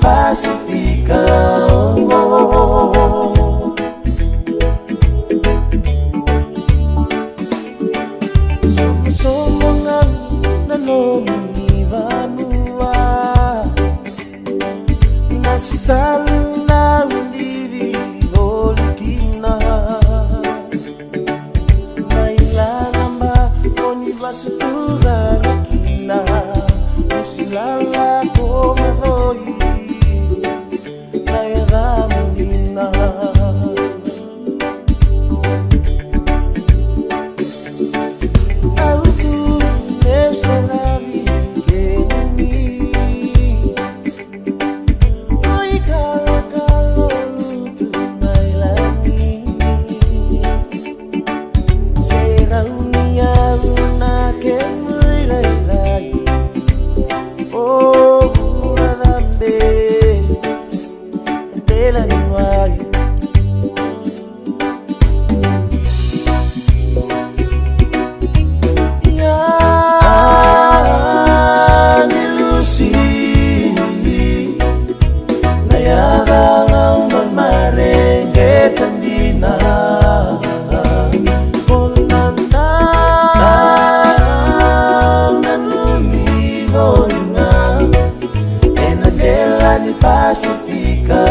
Pasifika, Somo-somongan nanongivanua Nasasalo ng divigolikina Nailangan ba o ni basutura na kina Usilala ko mahoy Pasifika,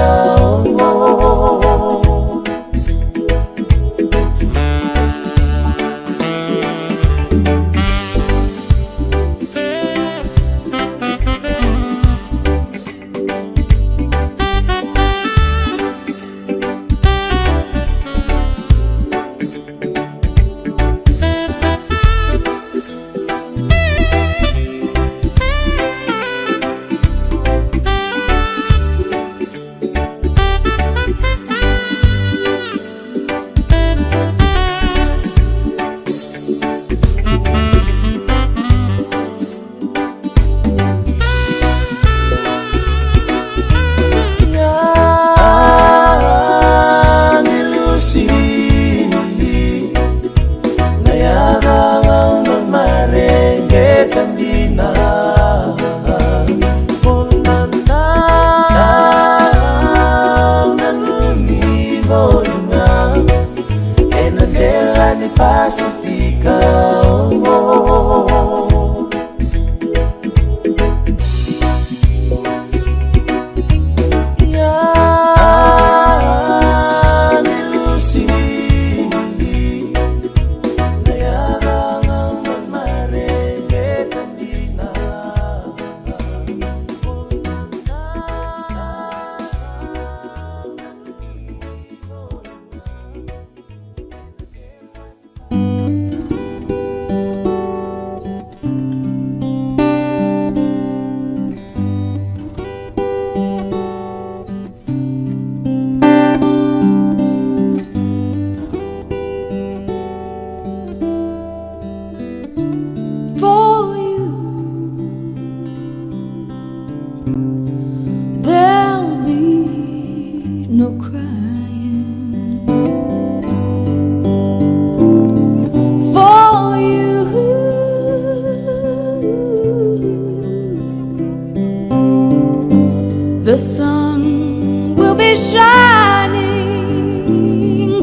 be shining,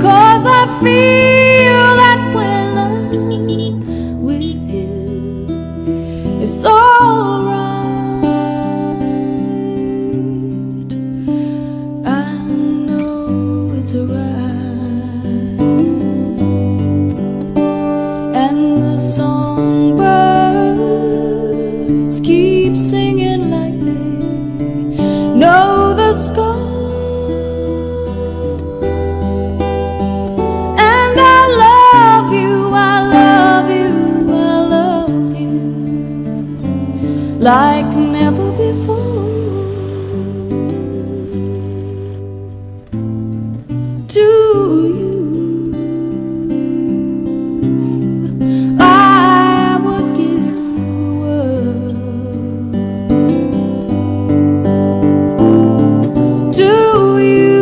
'cause I feel that when I'm with you, it's alright. I know it's right. And the songbirds keep singing like they know the sky. And I love you, I love you, I love you like never before. To you I would give the world. To you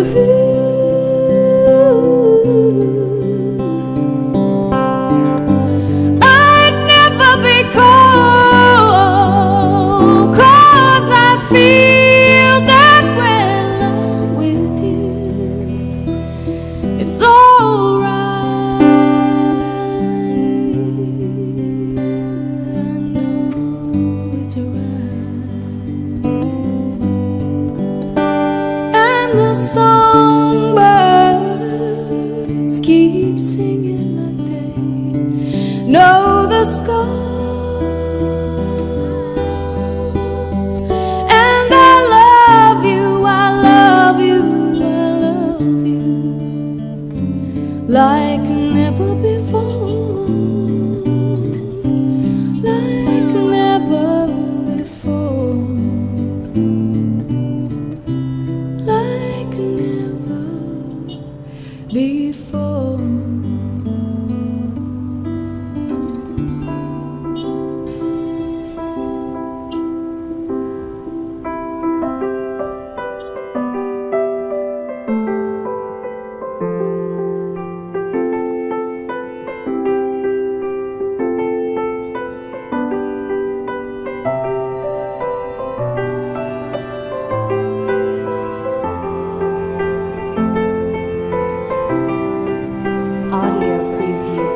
I'd never be cold, 'cause I feel that when I'm with you, it's alright. I know it's right. And the songbirds keep singing like they know the sky. And I love you, I love you, I love you like never before, like never before, like never before. Audio preview.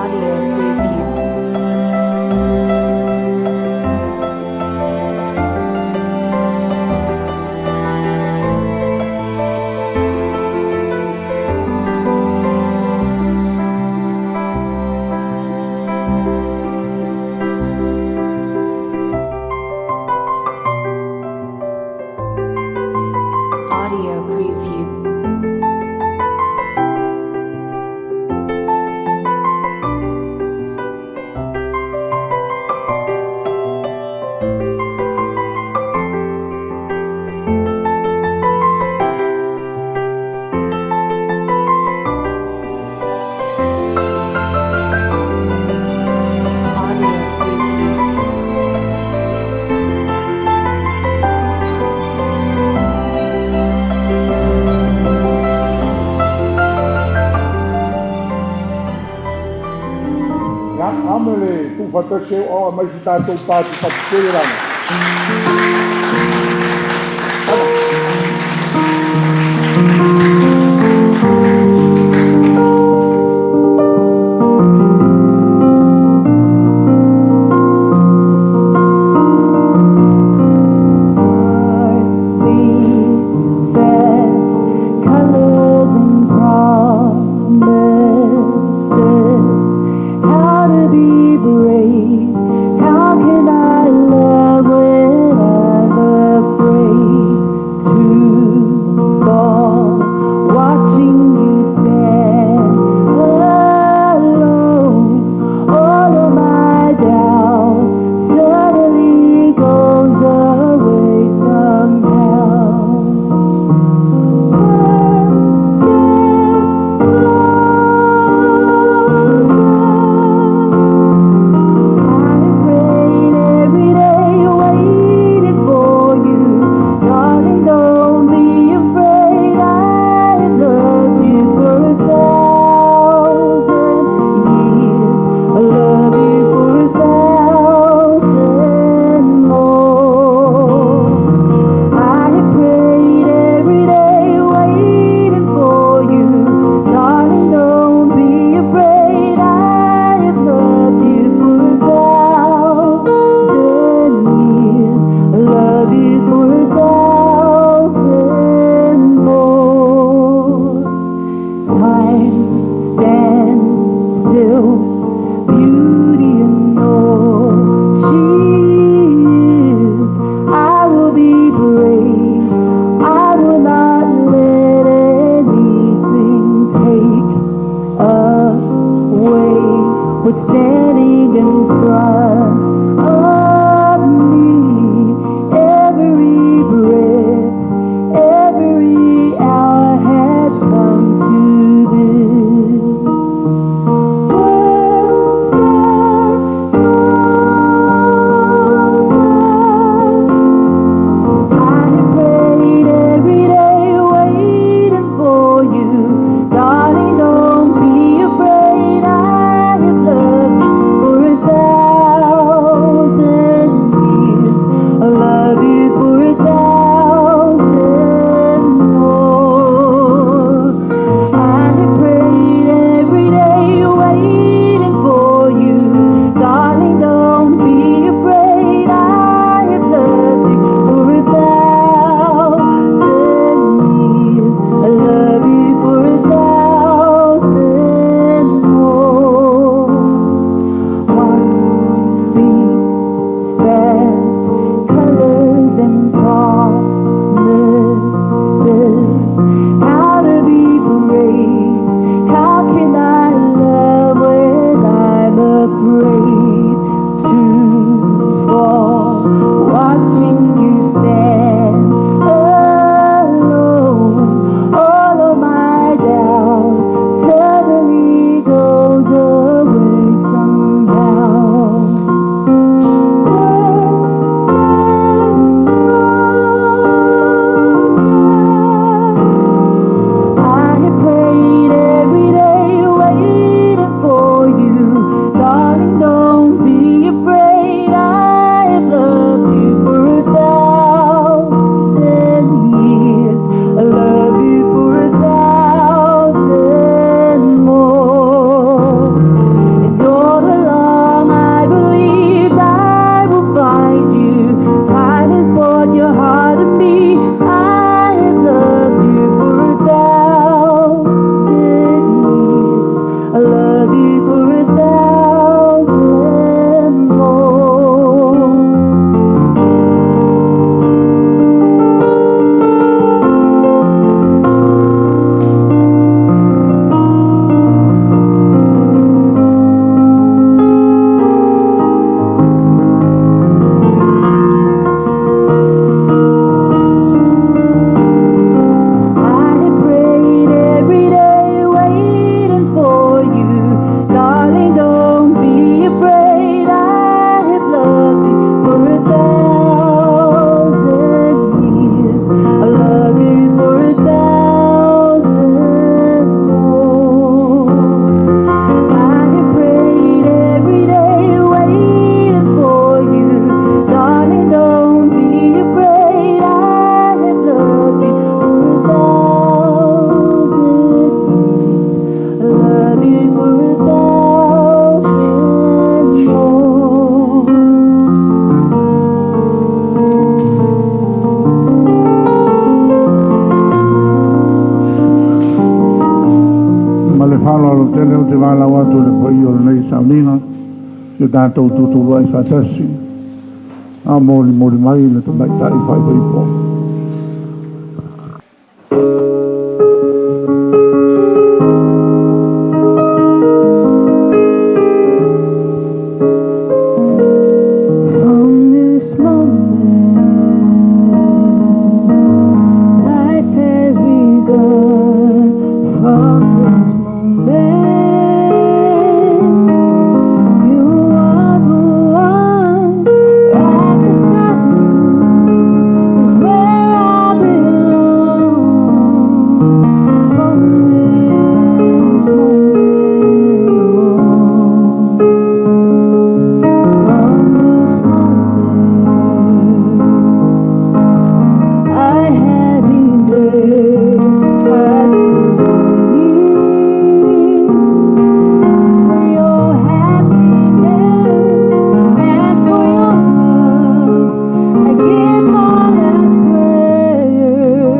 Audio preview. Audio preview. Audio preview. Amele, tu fătășe o amăjitat-o patru, patru, ceilalți. How to be brave? How can I love when I tele o te wala watu le pai o nei sauninga. Ia tātou tuturu ai whatasi. A mōli mai le te mai tai whai wai po. From this moment, life has begun. From this moment, you are the one. At the sun is where I belong. From this moment, from this moment, I have embraced my need for your happiness and for your love. I give my last prayer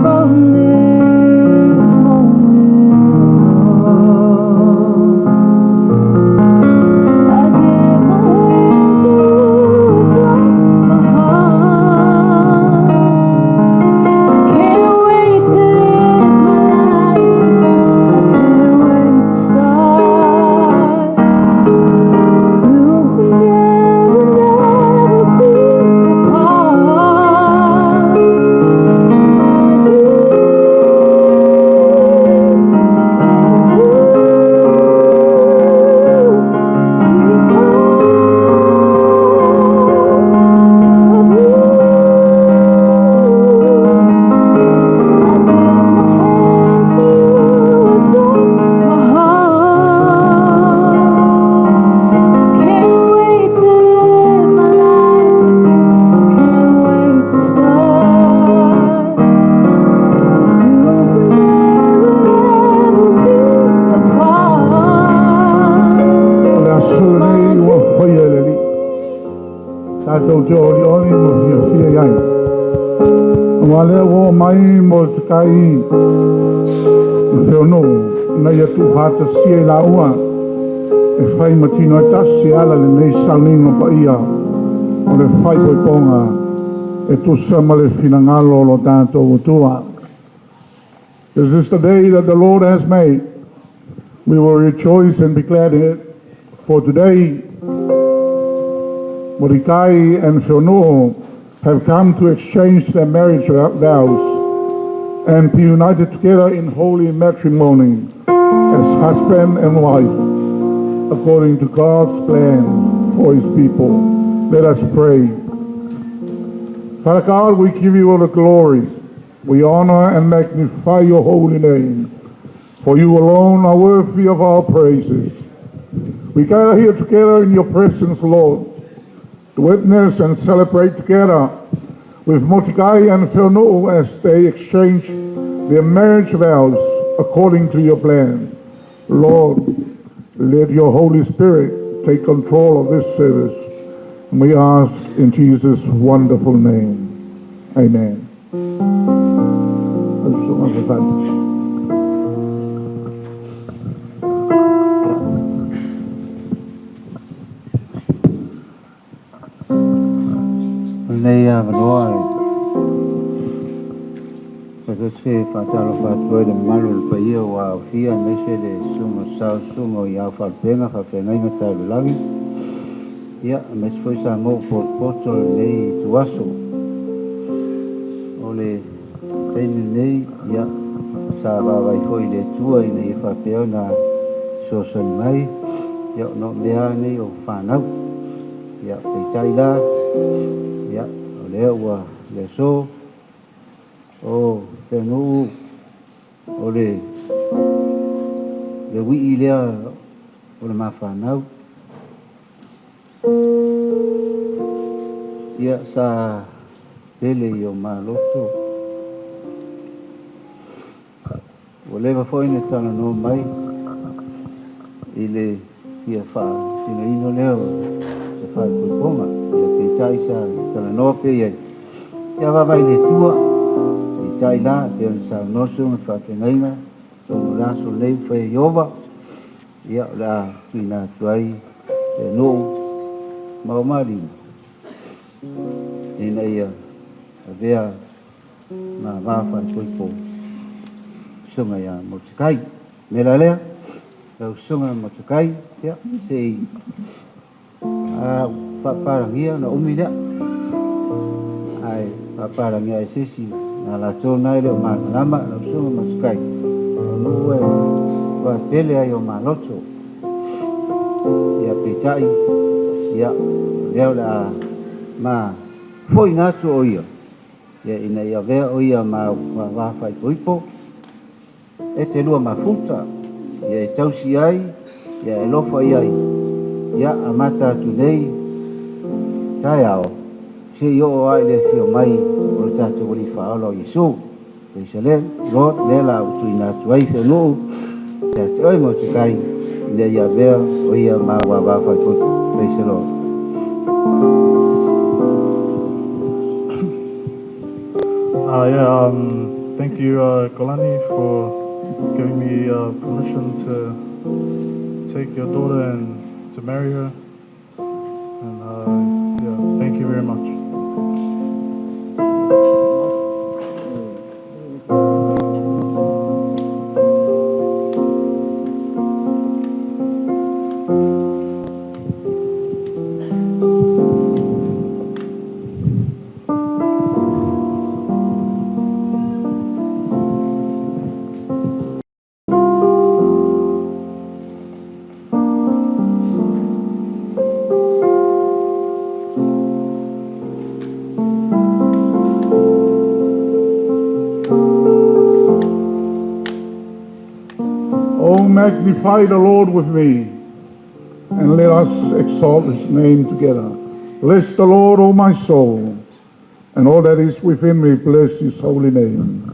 from this moment on. I give my hand to my heart. Can't wait to live my life. I can't wait to start. We'll never be apart. My dreams come true because of you. I give my hand to my heart. Can't wait to live my life with you. Can't wait to start. We'll never be apart. Le asura nei ua whaia le li. Tātou te ori ori mo fia fia iai. Wa lea wo mai mo te kai i whiono ina ia tu hata sia la ua e whai matino e tasi ala le nei sauninga pa ia o le whai poi ponga e tu sama le finangalo lo tātou utua. This is the day that the Lord has made. We will rejoice and be glad in it. For today, Mordecai and Phenoe have come to exchange their marriage vows and be united together in holy matrimony as husband and wife, according to God's plan for his people. Let us pray. Father God, we give you all the glory. We honor and magnify your holy name, for you alone are worthy of our praises. We gather here together in your presence, Lord, to witness and celebrate together with Mordecai and Phenoe as they exchange their marriage vows according to your plan. Lord, let your Holy Spirit take control of this service. And we ask in Jesus' wonderful name. Amen. Nei a manoa e se whatalo whatua le malu le paia o a whia nese le sunga sao sunga o ia whapenga whapenga inga tālu langi. Ia, mes foi sa ngō poto nei tuaso. O le teine nei, ia, sa wawai foi le tua i nei whapeo na sosan mai. Ia, no mea nei o whanau. Ia, peitai la. Ia, o lea ua le so. O te nuu, o le wii lea o le mawhanau. Ia sa pele i o maloto. O lewa foi ne tana no mai. I le ia wha tino ino leo se whai puiponga. Ia te tai sa tana no pe iai. Ia wawai le tua. I tai la pe on sa nosu me wha te ngainga. Tono laso lei whai iova. ia la tuina tuai no mau mari ina ia avea na vafa poipo sunga ya motukai melalea lau sunga motukai ia sei whaparangia na umilea ai whaparangia e sisi na la tōna i leo mānama lau sunga motukai no e wa pele ai o maloto ia petai ia leo la ma foi natu o ia ia ina ia vea o ia ma wafai poipo e te lua mafuta ia e tausi ai ia e lofa ai ia amata tu nei tai ao se yo ai le fio mai o le tatu wali whaolo Yesu e se le lo le la utu ina tu ai fe no te oi mo te kai le ia vea o ia ma wafai poipo e se lo Thank you, Golani, for giving me permission to take your daughter and to marry her. And thank you very much. Magnify the Lord with me, and let us exalt his name together. Bless the Lord, O my soul, and all that is within me, bless his holy name.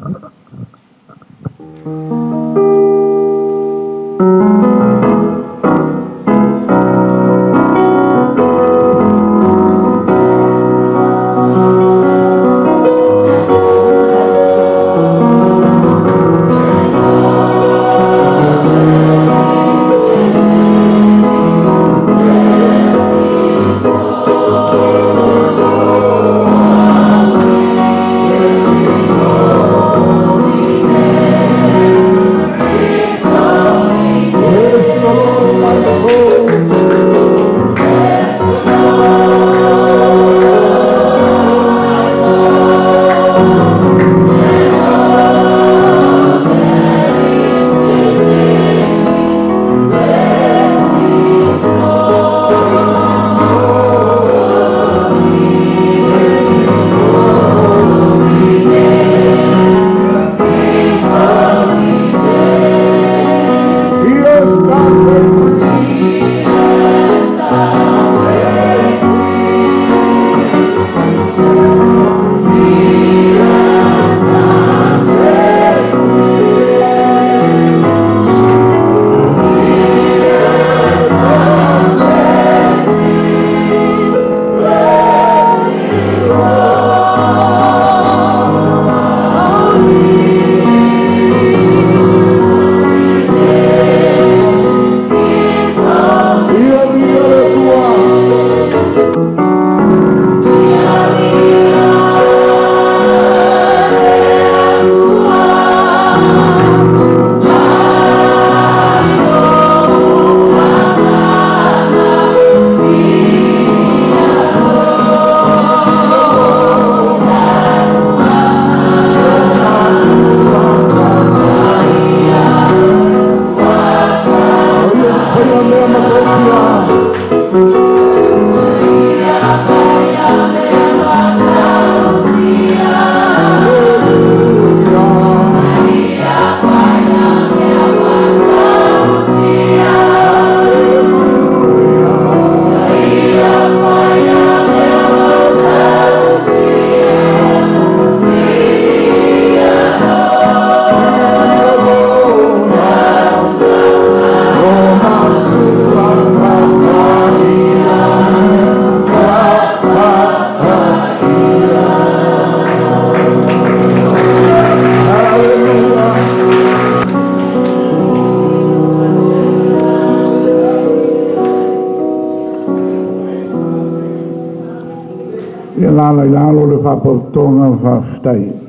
Ia lala i lalo le whapatonga whaftai.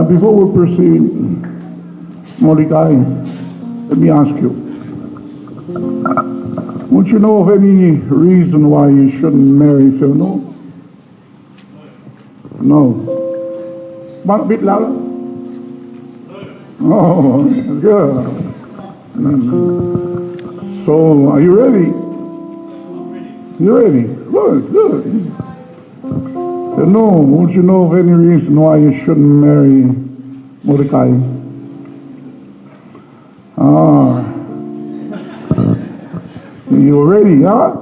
Before we proceed, Mordecai, let me ask you. Would you know of any reason why you shouldn't marry Phil? No. One a bit louder? Oh, good. So, are you ready? You ready? Good, good. No, would you know of any reason why you shouldn't marry Mordecai? You ready, huh?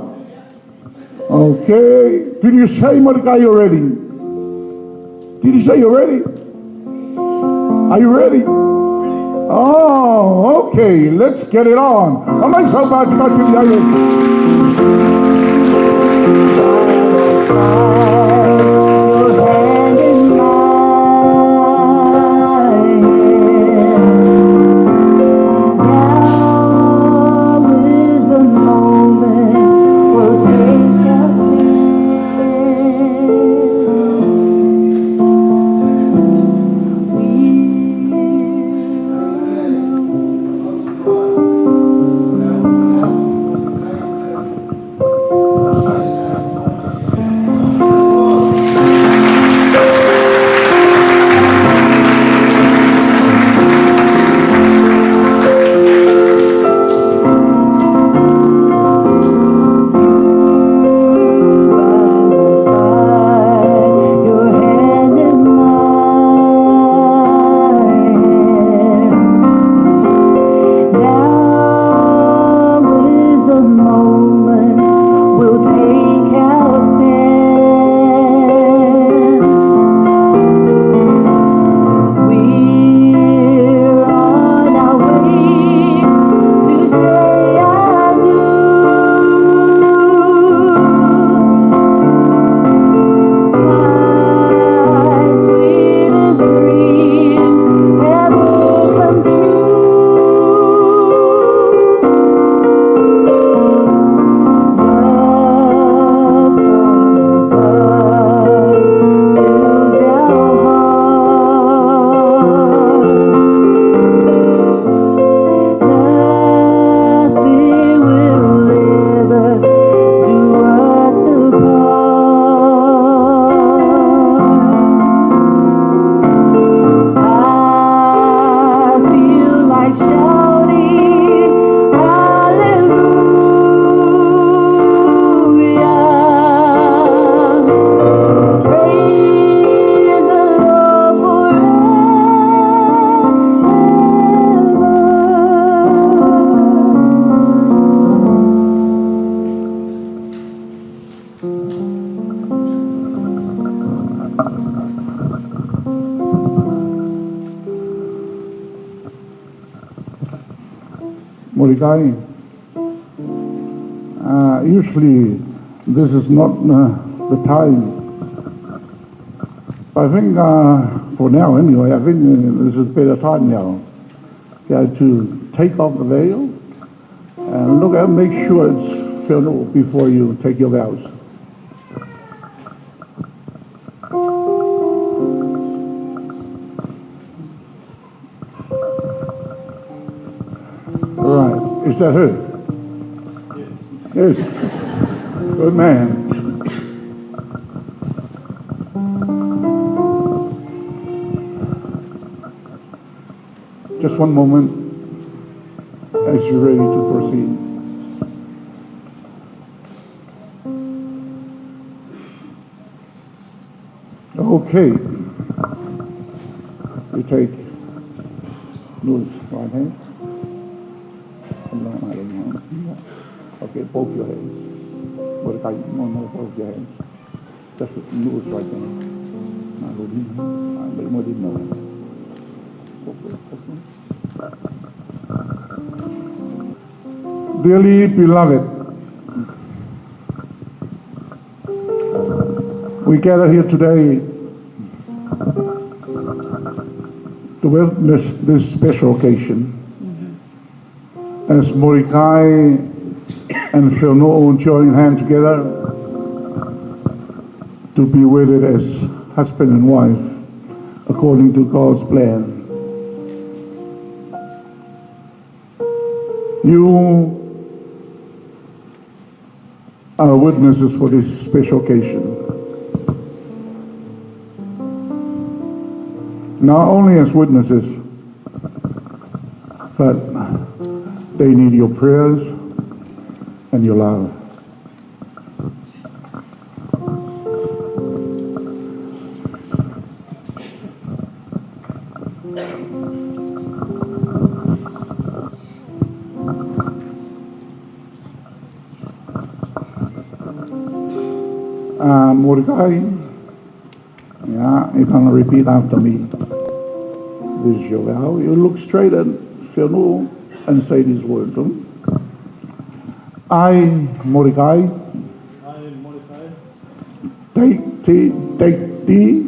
Okay. Did you say, Mordecai, you're ready? Did you say you're ready? Are you ready? Oh, okay. Let's get it on. I'm not so bad to go to the other. Mordecai, usually this is not the time. I think for now anyway, I think this is a better time now. To take off the veil and look at, make sure it's filled before you take your vows. Right. Is that her? Yes. Yes. Good man. Just one moment as you're ready to proceed. Okay. You take Lou's right hand. Okay, both your hands. Mordecai, no, both your hands. Just Lou's right hand. Dearly beloved, we gather here today to witness this special occasion. as Mordecai and Shlomo join hands together to be wedded as husband and wife according to God's plan. You are witnesses for this special occasion. Not only as witnesses, but they need your prayers and your love. Mordecai, yeah, you're going to repeat after me. This is your vow. You look straight at Pharaoh and say these words. I, Mordecai, take thee,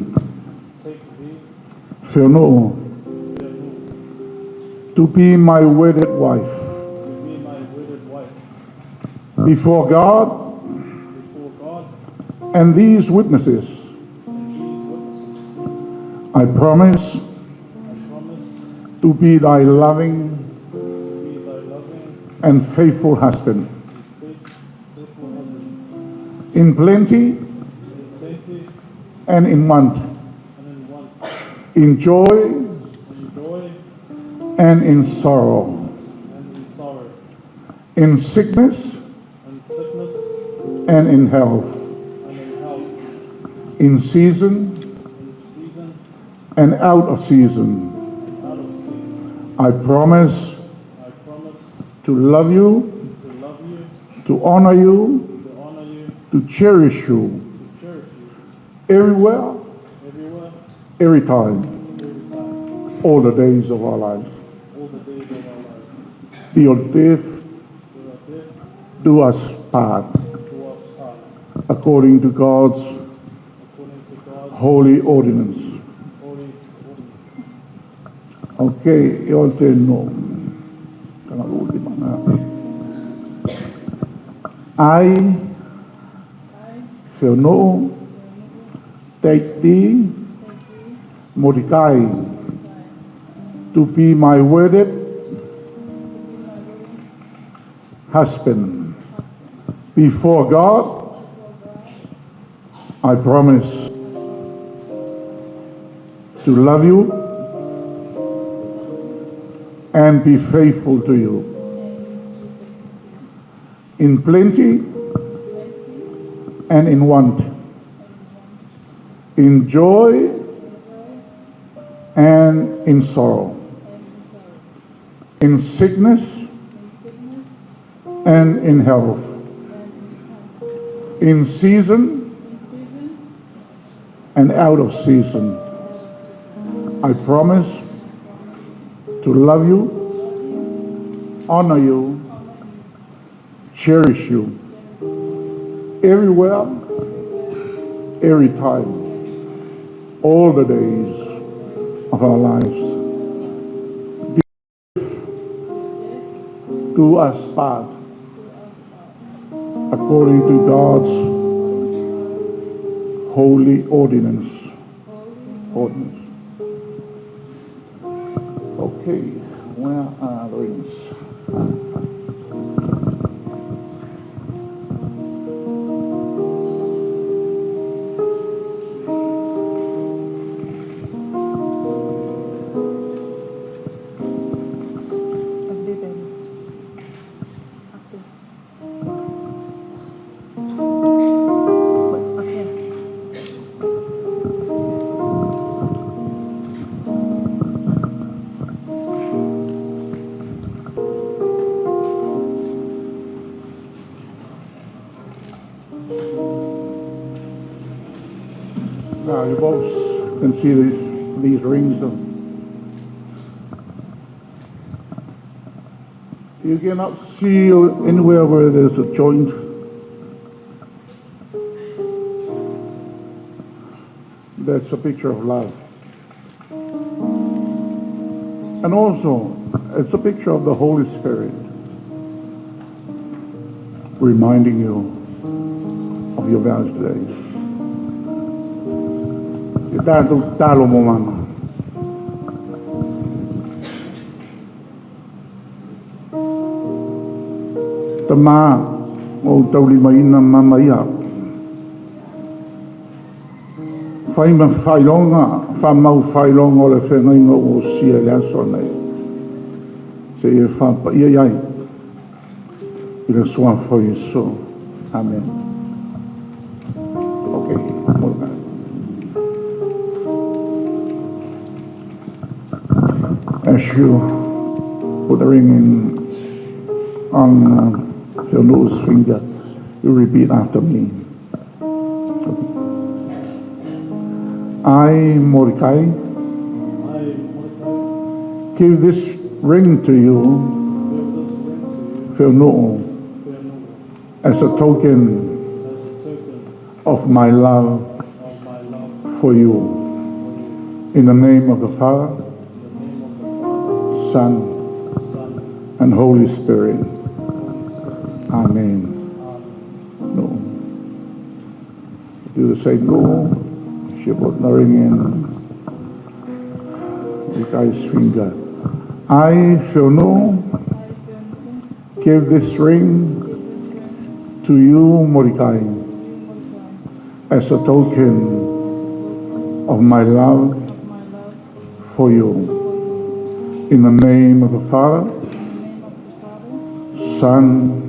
Pharaoh, to be my wedded wife. Before God and these witnesses, I promise to be thy loving and faithful husband, in plenty and in want, in joy and in sorrow, in sickness and in health, in season and out of season. I promise to love you, to honor you, to cherish you everywhere, every time, all the days of our lives. Till death do us part, according to God's holy ordinance. Okay, io tengo l'ultima. I shall know, take thee, Mordecai, to be my wedded husband. Before God, I promise to love you and be faithful to you, in plenty and in want, in joy and in sorrow, in sickness and in health, in season and out of season. I promise to love you, honor you, cherish you, everywhere, every time, all the days of our lives. Do us part, according to God's holy ordinance. Okay, where are the rings? Now you both can see these rings. You cannot see anywhere where there's a joint. That's a picture of love. And also, it's a picture of the Holy Spirit. reminding you of your vows today. Talo mo mama. Tama o taulimaina mamaya. Fai ma whailonga, wha mau whailonga o le whengainga o sia le aso nei. Se e whapa ia iai. I le soa whai so. Amen. Okay, morga. As you put the ring in on your nose finger, you repeat after me. Okay. I, Mordecai, give this ring to you, Philno, as a token of my love for you. In the name of the Father, Son, and Holy Spirit. Amen. No. Do the same no. She put the ring in the guy's finger. I, Philno, give this ring to you, Mordecai, as a token of my love for you. In the name of the Father, Son,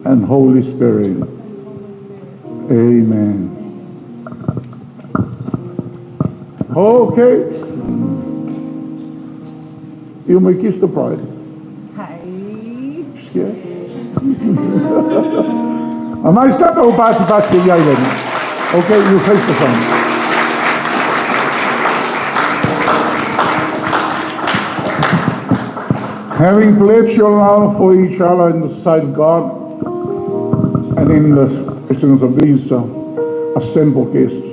and Holy Spirit. Amen. Okay. You may kiss the bride. Hi. Scared? I might step over back to the island. Okay, you face the front. Having pledged your love for each other in the sight of God and in the presence of these assembled guests,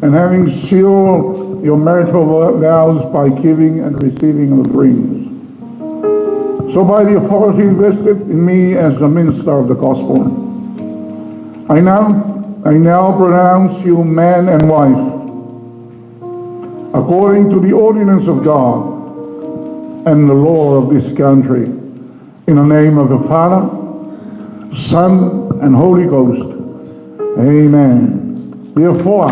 and having sealed your marital vows by giving and receiving the rings, so by the authority vested in me as the minister of the gospel, I now pronounce you man and wife, according to the ordinance of God and the law of this country, in the name of the Father, Son, and Holy Ghost. Amen. Therefore,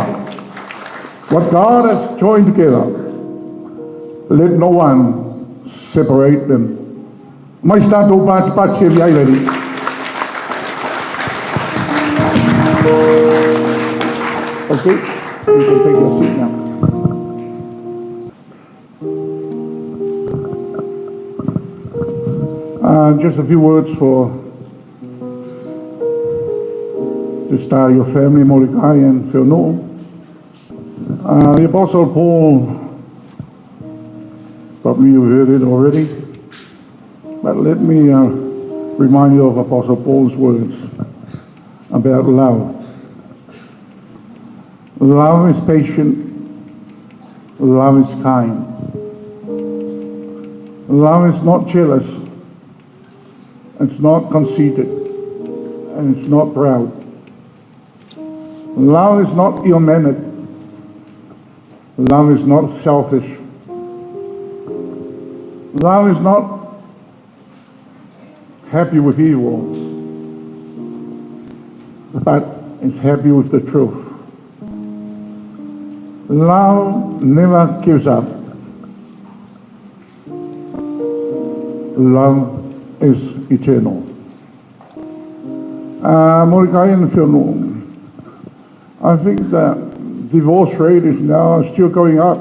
what God has joined together, let no one separate them. May start to participate the island. Okay, you can take your seat now. Just a few words for to start your family, Mordecai and Philno. The Apostle Paul, probably you heard it already, but let me remind you of Apostle Paul's words about love. Love is patient. Love is kind. Love is not jealous. It's not conceited. And it's not proud. Love is not ill-mannered. Love is not selfish. Love is not happy with evil, but is happy with the truth. Love never gives up. Love is eternal. Mordecai and Philno, I think the divorce rate is now still going up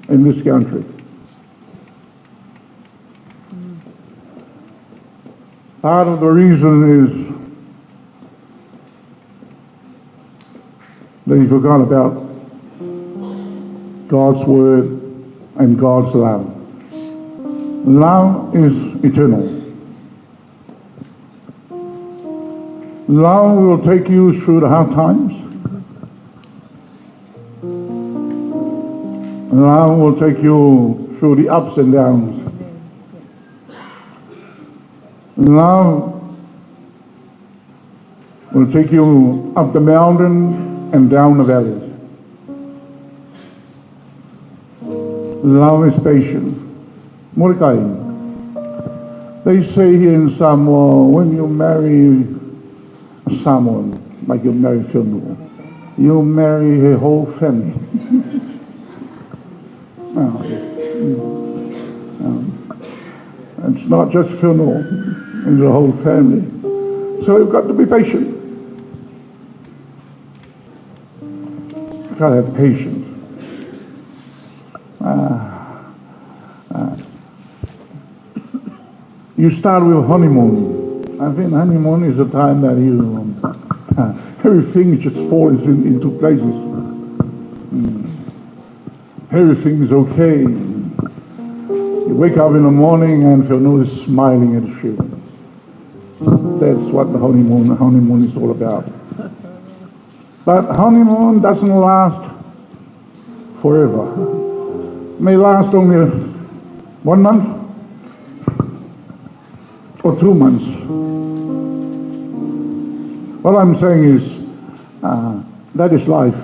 in this country. Part of the reason is they forgot about God's word and God's love. Love is eternal. Love will take you through the hard times. Love will take you through the ups and downs. Love will take you up the mountain and down the valleys. Love is patient. Mordecai. They say here in Samoa, when you marry someone, like you marry Phil, you marry a whole family. It's not just Phil, it's the whole family. So you've got to be patient. You've got to have patience. You start with honeymoon. I think honeymoon is the time that you everything just falls into places. Everything is okay. You wake up in the morning and Fiona is smiling at you. That's what the honeymoon is all about. But honeymoon doesn't last forever. It may last only 1 month or 2 months. What I'm saying is, that is life.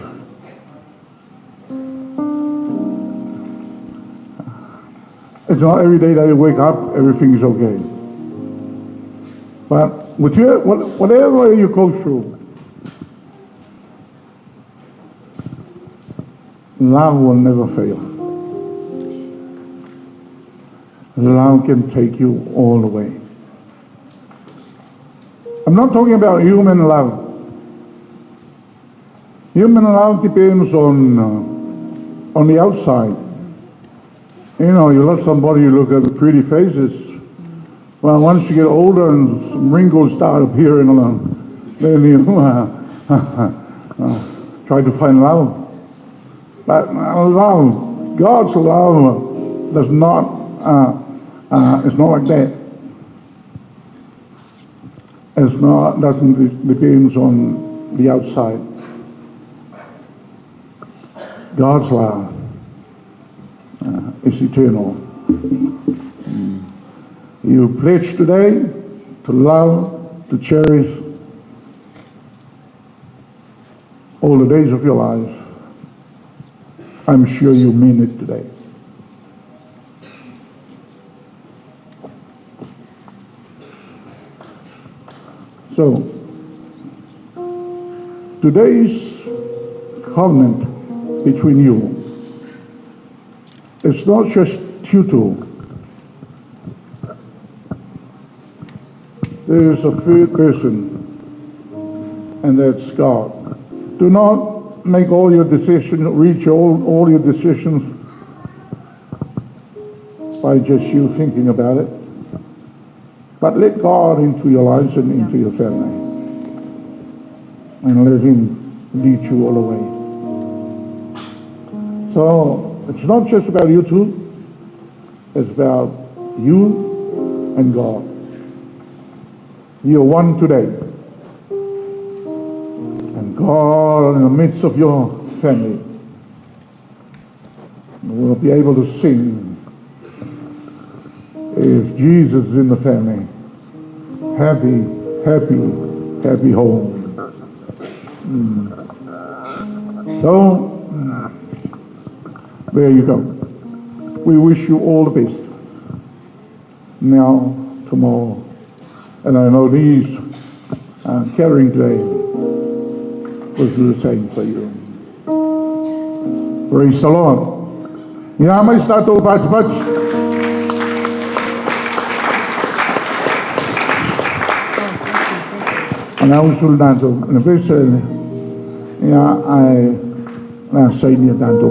It's not every day that you wake up, everything is okay. But whatever you go through, love will never fail. Love can take you all the way. I'm not talking about human love. Human love depends on the outside. You know, you love somebody, you look at the pretty faces. Well, once you get older and some wrinkles start appearing, then you try to find love. But love, God's love, does not. It's not like that. Doesn't depend on the outside. God's love is eternal. You pledge today to love, to cherish all the days of your life. I'm sure you mean it today. So, today's covenant between you, it's not just you two. There is a third person, and that's God. Do not make all your decisions, reach all your decisions by just you thinking about it. But let God into your lives and into your family. And let Him lead you all the way. So, it's not just about you two. It's about you and God. You're one today. And God in the midst of your family will be able to sing. If Jesus is in the family, happy, happy, happy home. So, there you go. We wish you all the best. Now, tomorrow. And I know these carrying today will do the same for you. Praise the Lord. Yamay sa to pats-pats. Anausul nato, na person, ay nasa inyo tanto.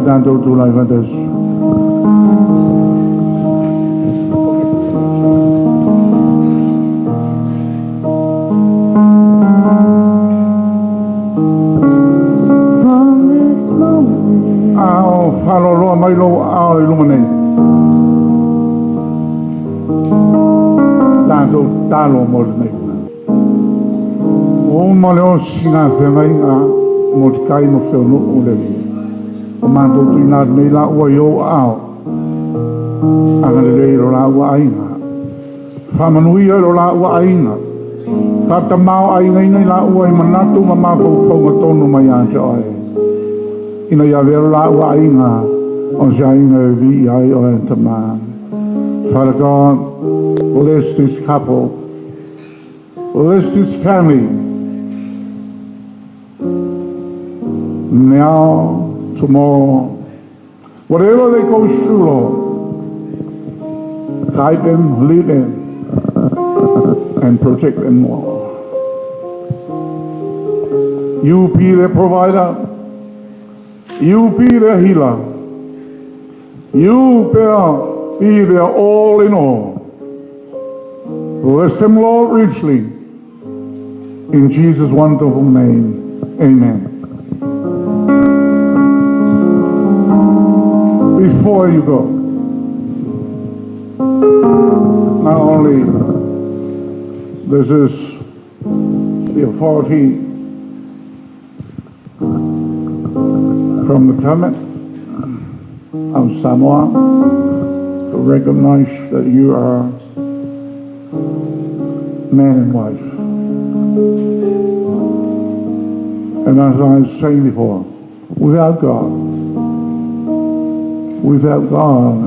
Dando tu lai vandes. From this moment, Ao falo loa mai lo ao ilumane. Dando talo molne. O maleo singa whengai ngā motikai no whenu ulewi. O mātou tu ina nei la ua yo ao. Anga le rei ro la ua ainga. Whamanuia ro la ua ainga. Whatamau ainga ina la ua i manatu ma mawhau whaunga tonu mai anja oe. Ina ia vero la ua ainga o jainga vi ai o e tamā. Father God, bless this couple. Bless this family. Now, tomorrow, whatever they go through, Lord, guide them, lead them, and protect them more. You be their provider. You be their healer. You be their all in all. Bless them, Lord, richly. In Jesus' wonderful name, amen. Before you go, not only this is the authority from the government of Samoa to recognize that you are man and wife. And as I was saying before, without God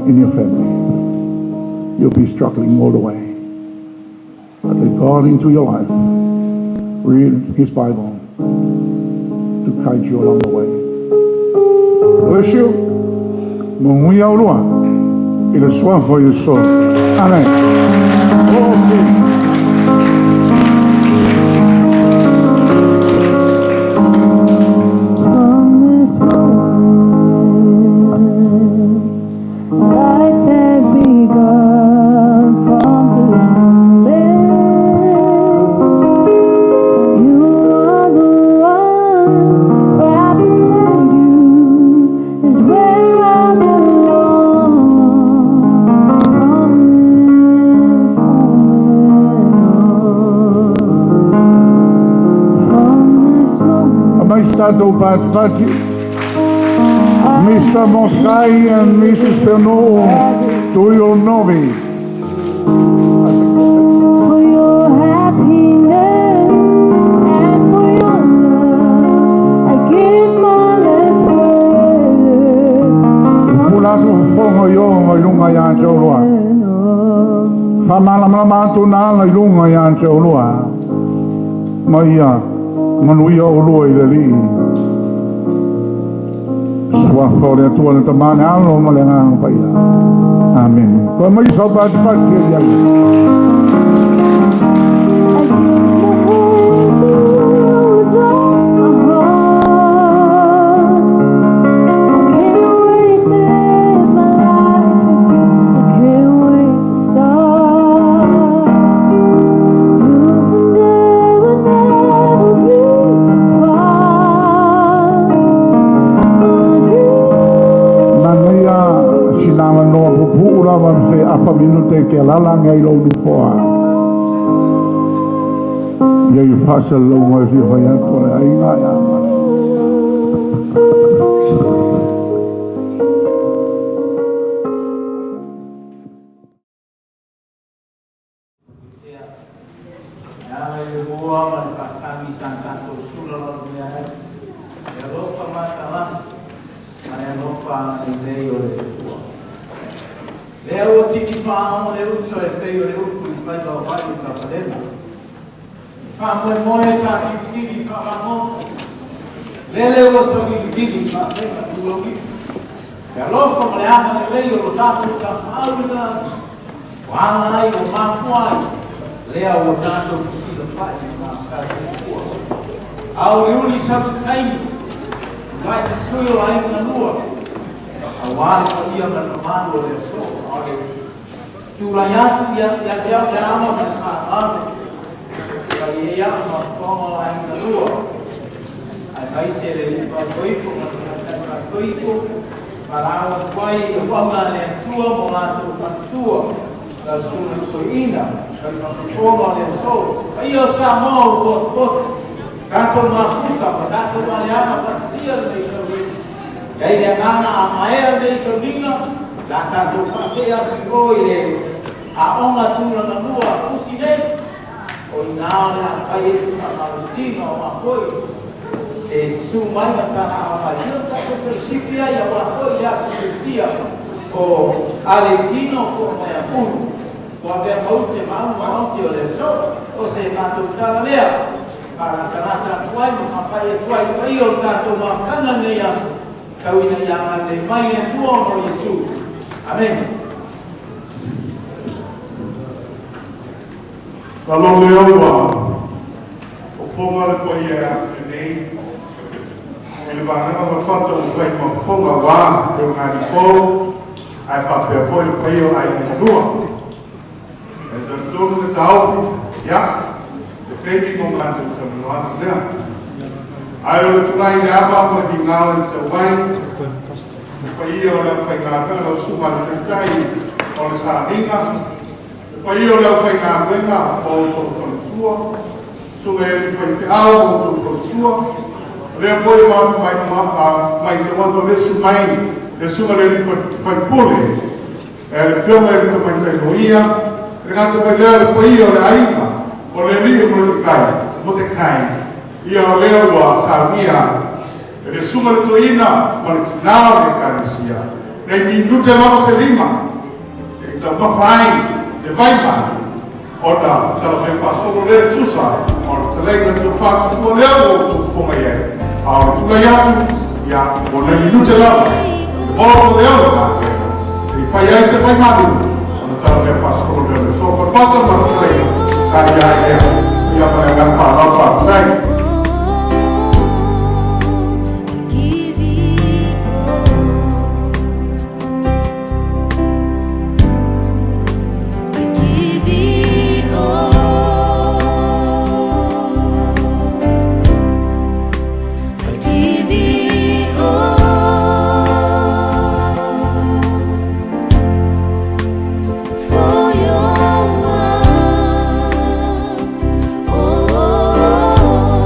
in your family, you'll be struggling all the way. But let God into your life, read His Bible to guide you along the way. Bless you. Mungui aulua. It is one for your soul. Amen. Okay. Estado Bati, Mr. Moskai and Mrs. Peno, to your novi, for your happiness and for your love. I give my last breath. Mula tu fongo yo ngai lunga ya chaulua. Whamalama tu nā ngai lunga ya chaulua. Maia, manuia o lua i le li. Suafo le atua le tamane alo ma le ngā paia. Amen. Koe mai sau pāti pāti e diai. Afa minute ke lala ngai lo du foa. Ya yu fasa lo ngai fi fa ya to ai nga ya. Nāi le mua ma le whasangi sa tātou sura lo mea e. E rofa mata lasi, ma le anofa ni nei o le tua. Lea o tiki whaamo le uto e pei o le upu I whaika o wai o taparena. Whamoe moe sa tiki whamangofu. Lele o sa gili whasenga tuoki. Ke alofa ma le anga le lei o lo tātou ka whaaruna. Wāna ai o mafuai. Lea o tātou whasila whai ma kātou fua. Au le uli sa taimi. Vai sa suyo ai na lua. Awale pa ia na manu o le so. Ole tūrai atu ia te au te ama me whaamanu. Ka ia ma whonga ai na lua. Ai mai se le whai koipo, ma te whai koipo. Ma lawa tuai e whaunga le atua mo lātou whanatua. La suna koina. Ka whakaponga le so. Ka ia sa mō kotu. Kato ma futa, ma kato ma le ama whakasia le so rini. Kei le ngana a maea le so ninga. La tātou whasea ti oi le a onga tūranga mua a fusi le o I nāo le a whai esi whakalustino o a foi e su mai matana a mai io kako whaisipia I a wa foi le aso whipia o aletino ko mai a puru o a vea maute mauti o le so o se mātou tala lea para tanata tuai mo whapai e tuai pai o tātou mawhanga nei aso kawina I anga le mai e tuono Yesu. Amen. Talo leo wa o fonga le ko ia nei e le vanga va fata o fai ma fonga wa e ngani fo ai fa pe fo le pai o ai na lua e da tonu le tausi ya se pemi mo ngani to no atu lea ai o le tulai le ava mo di ngao te wai pai o le fai ngā pēnga o suma le taitai o le sāringa. Pai o le fai ngā pēnga o tō whanatua. Sunga e li fai whiau o tō whanatua. Rea foi mai te wato le sumai, le sunga le li fai pole. E le whionga e li ta mai tai noia. E ngā te fai lea le pai o le ainga. O le li o mo te kai. Ia o lea ua sāria. E le sunga le toina, ma le tinao le karesia. Nei minute lava se lima. Se ita mawhai, se vaima. Ona, tala me whasoro le tusa. Ona te leiga tu whakatua lea o tu whonga iei. Ao tula iatu, ia, o nei minute lava. E moro leo le kāpena. Se I whai ai se vaimanu. Ona tala me whasoro lea le sofa. Whata ma te leiga. Ka ia ai lea. Ia ma le ngā whanau whaatai. For your words, oh.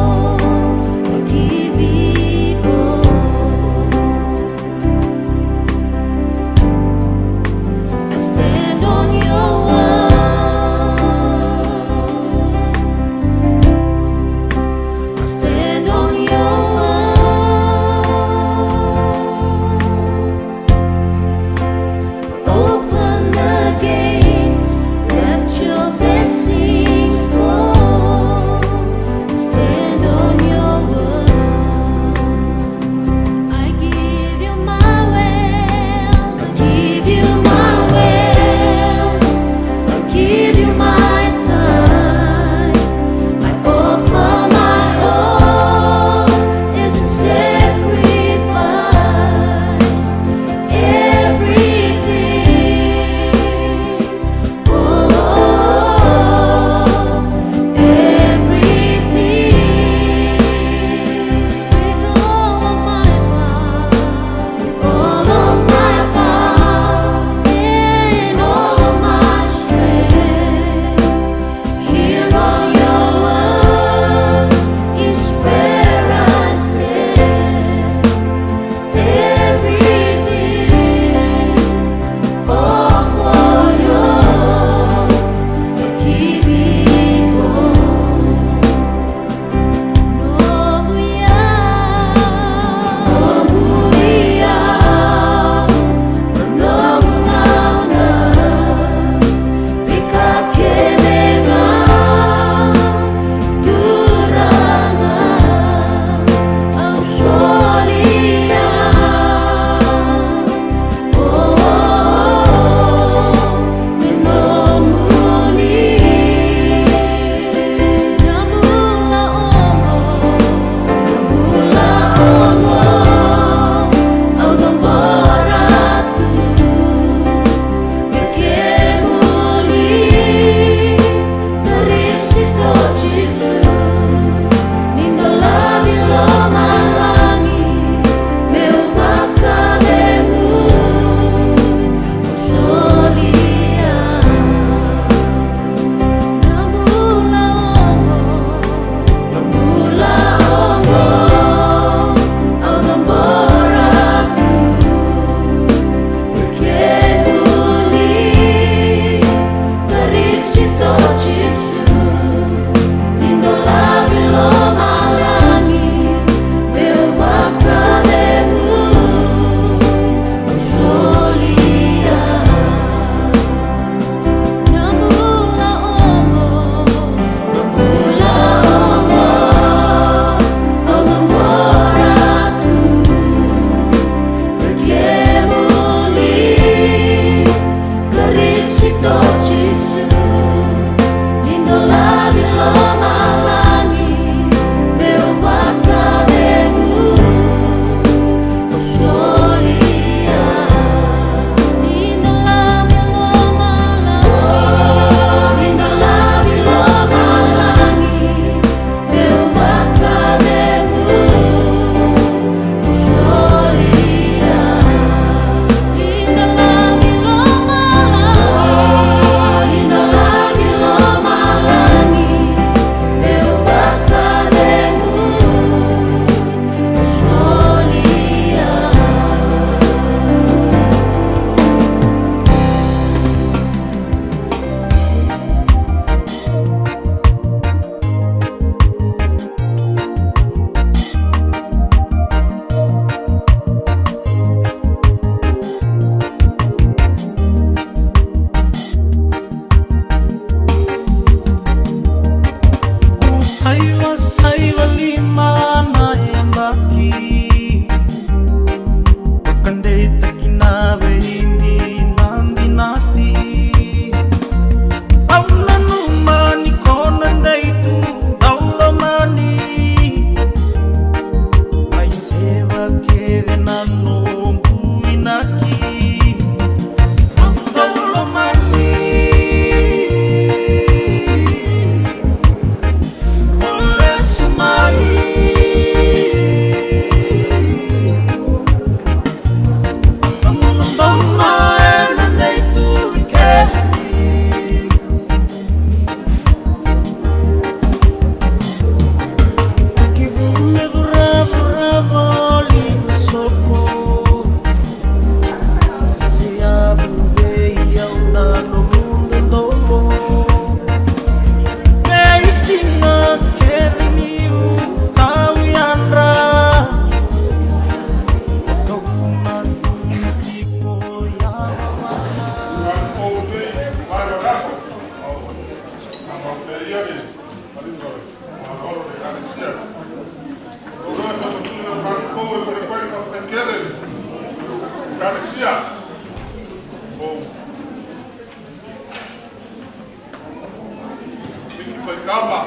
foi kama.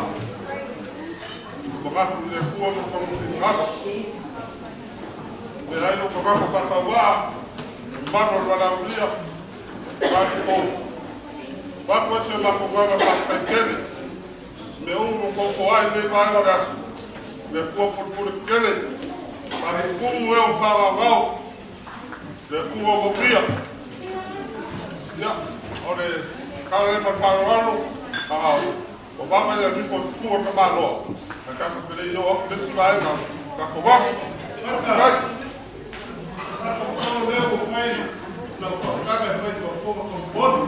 Mga le kuo mo ko ngaka. Me ai no ko ngaka patawa. Mano wala ulia. Vai ko. Vai ko se la ko ngaka patakele. Me un ko ai me vai ora. Le kuo por kele. Para kuo eu fala mal. Le kuo mo kia. Ya, ore kare pa falo. O vama ya tipo kuo ka malo. Ka ka pele yo ok de vai na. Ka ko va. Vai. Não levo feio, não caga feito a forma com bolo.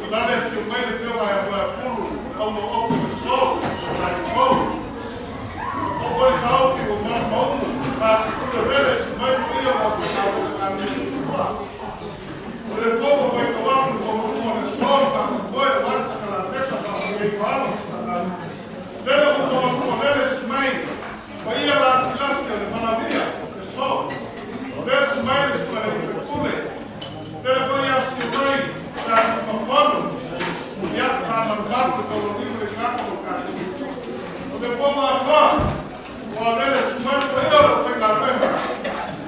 Lá dentro que o meio de fio vai agora pulo, como o pessoal, vai bom. O foi tal que o mar bom, para o revés vai ir ao hospital a mim. O reforma vai tomar como uma pessoa, para o boi vai sacar a peça para o meio para deve tomar como revés mãe. Vai ir lá se casca de maravilha, pessoal. Verso mais para o futuro. Telefone a sua mãe, está no forno. E a está no quarto do livro de carta do carro. O depois lá fora, o Aurélio é sumando para ele, foi lá dentro.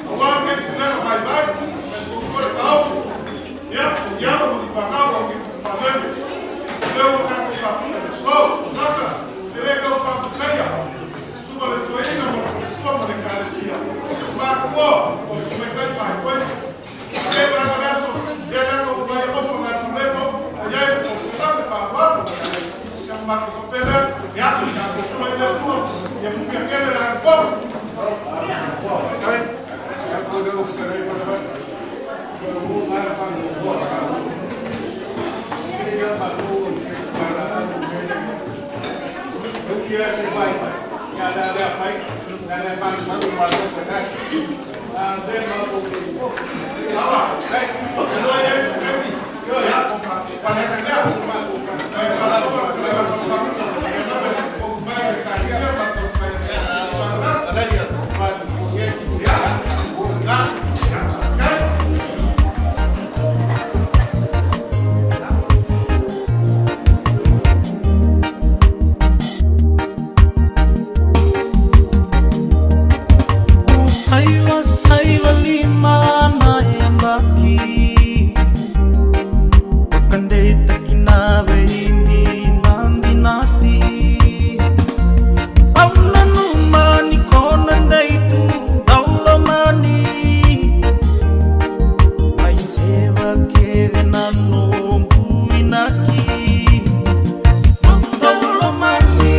O homem que leva mais vai, mas o foi alto. E a diálogo de fatal, o que fazendo. Deu um carro de família de sol, nada. Seria que eu faço feia. Sua leitoria, como de carecia. Marco, como é que vai fazer? Pois, ele vai fazer isso, ele vai comprar o nosso natureza, e aí, o que está me falando, chama Marco Copela, e a pessoa ele é tua, e a mulher quer ele é fora. Saiwa lima na embaki Kande takinabe hindi nandinati Amna numani konanda itu daulamani Mai seva kere nano buinaki Daulamani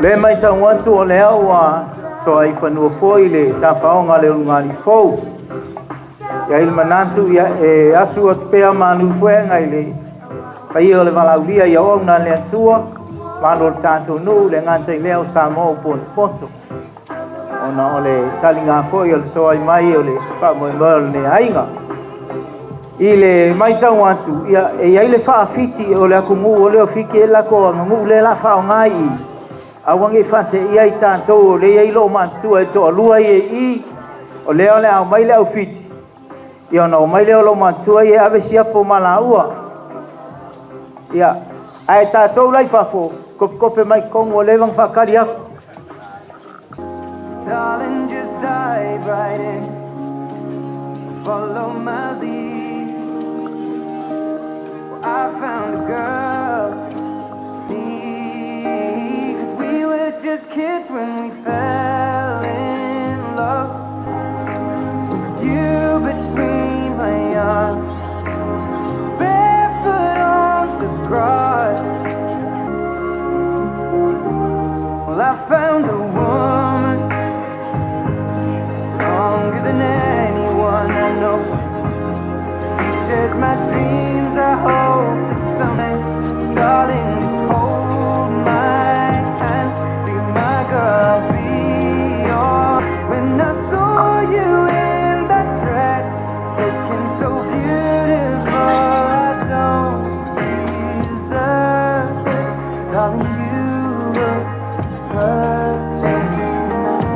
Le mai tau atu o le awa to ai whanua foi le ta whaonga le unga li fau. Ia il manatu ia e asu o pea manu fuenga ile. Pai o le valaulia ia o na le atua. Malo tanto nu le nganta ile o Samoa ponto. Ona ole talinga foi o le toi mai o le pa mo ne ainga. Ile mai tau atu ia e ia ile fa fiti o le akumu o le fiki e la ko ngu le la fa ngai. Awangi fate ia i tanto le ia ilo mantu e to lua i o le au mai le au fiti. Ia no mai le lo mantu e ave sia fo malaua. Ia ai tato lai fa fo kope mai kongo le vang fa kariak. Darling, just dive right in. Follow my lead. Well, I found a girl. Me, 'cause we were just kids when we fell in love. With you between my arms, barefoot on the grass. Well, I found a woman stronger than anyone I know. She shares my dreams. I hope that someday, darling, just hold my hand. Be my girl, be yours. When I saw you in that dress, looking so beautiful, I don't deserve this, darling. You look perfect tonight.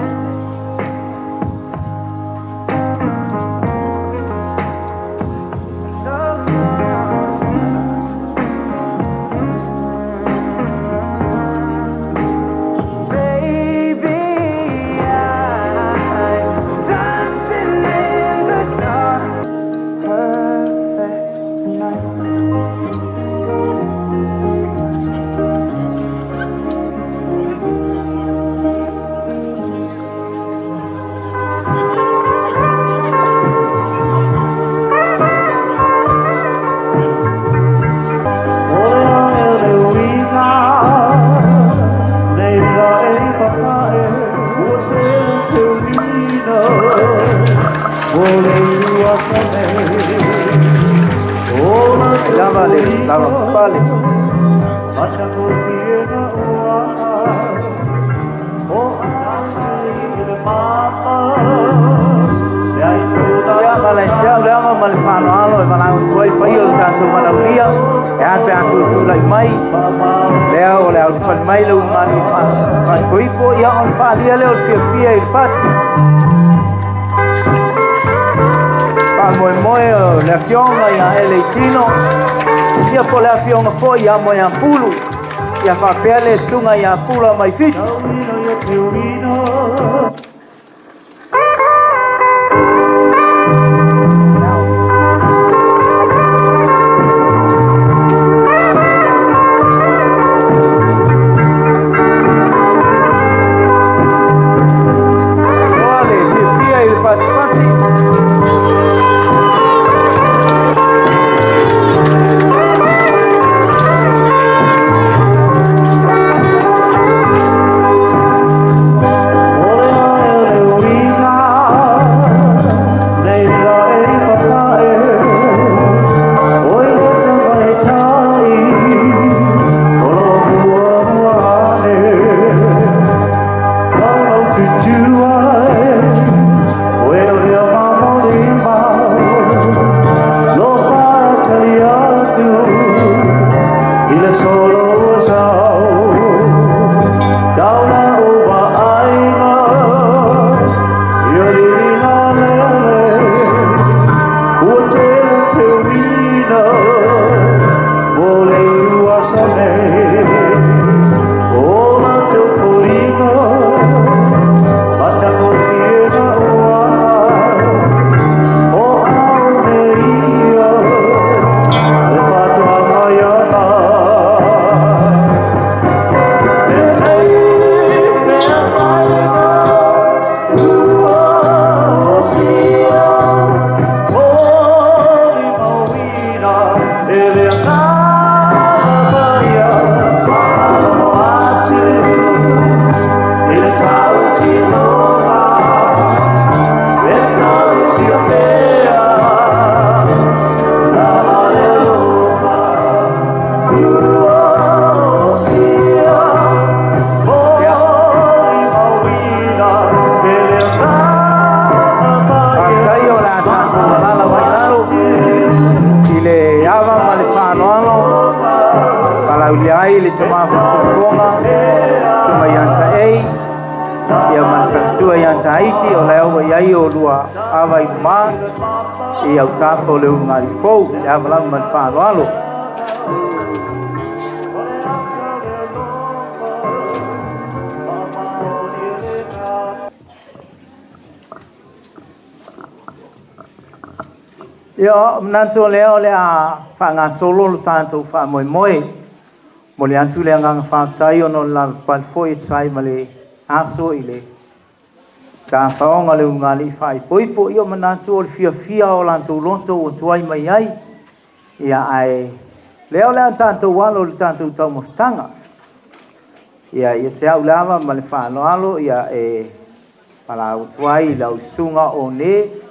Lava pale. Ya malenjau lama malfano alo malang tuai payo tanto malaulia e ape atu tu lai mai leo leo fan mai lo mani fan koi po ya on fa dia leo fia il pati fa moi le fionga ya eleitino ia po le fionga foi ya mo ya pulu ia fa pele sunga ya pula mai fit ai le tamafa kuponga tuma yanta ei ia manfatua yanta haiti o leo iai o lua awa i ma i au tafo leu ngari fou e avalau manfano alo ia manantu leo le a whanga solo lo tanto wha moe moe mo le antu le anganga whaktai ono la palfo e tsai ma le aso i le ka whaonga le ungali whai poipo ia manantu o le fia o lanto lonto o tuai mai ai ia ai leo le tanto walo le tanto tau maftanga ia te au lava ma le whano alo ia pala o tuai lau sunga o ne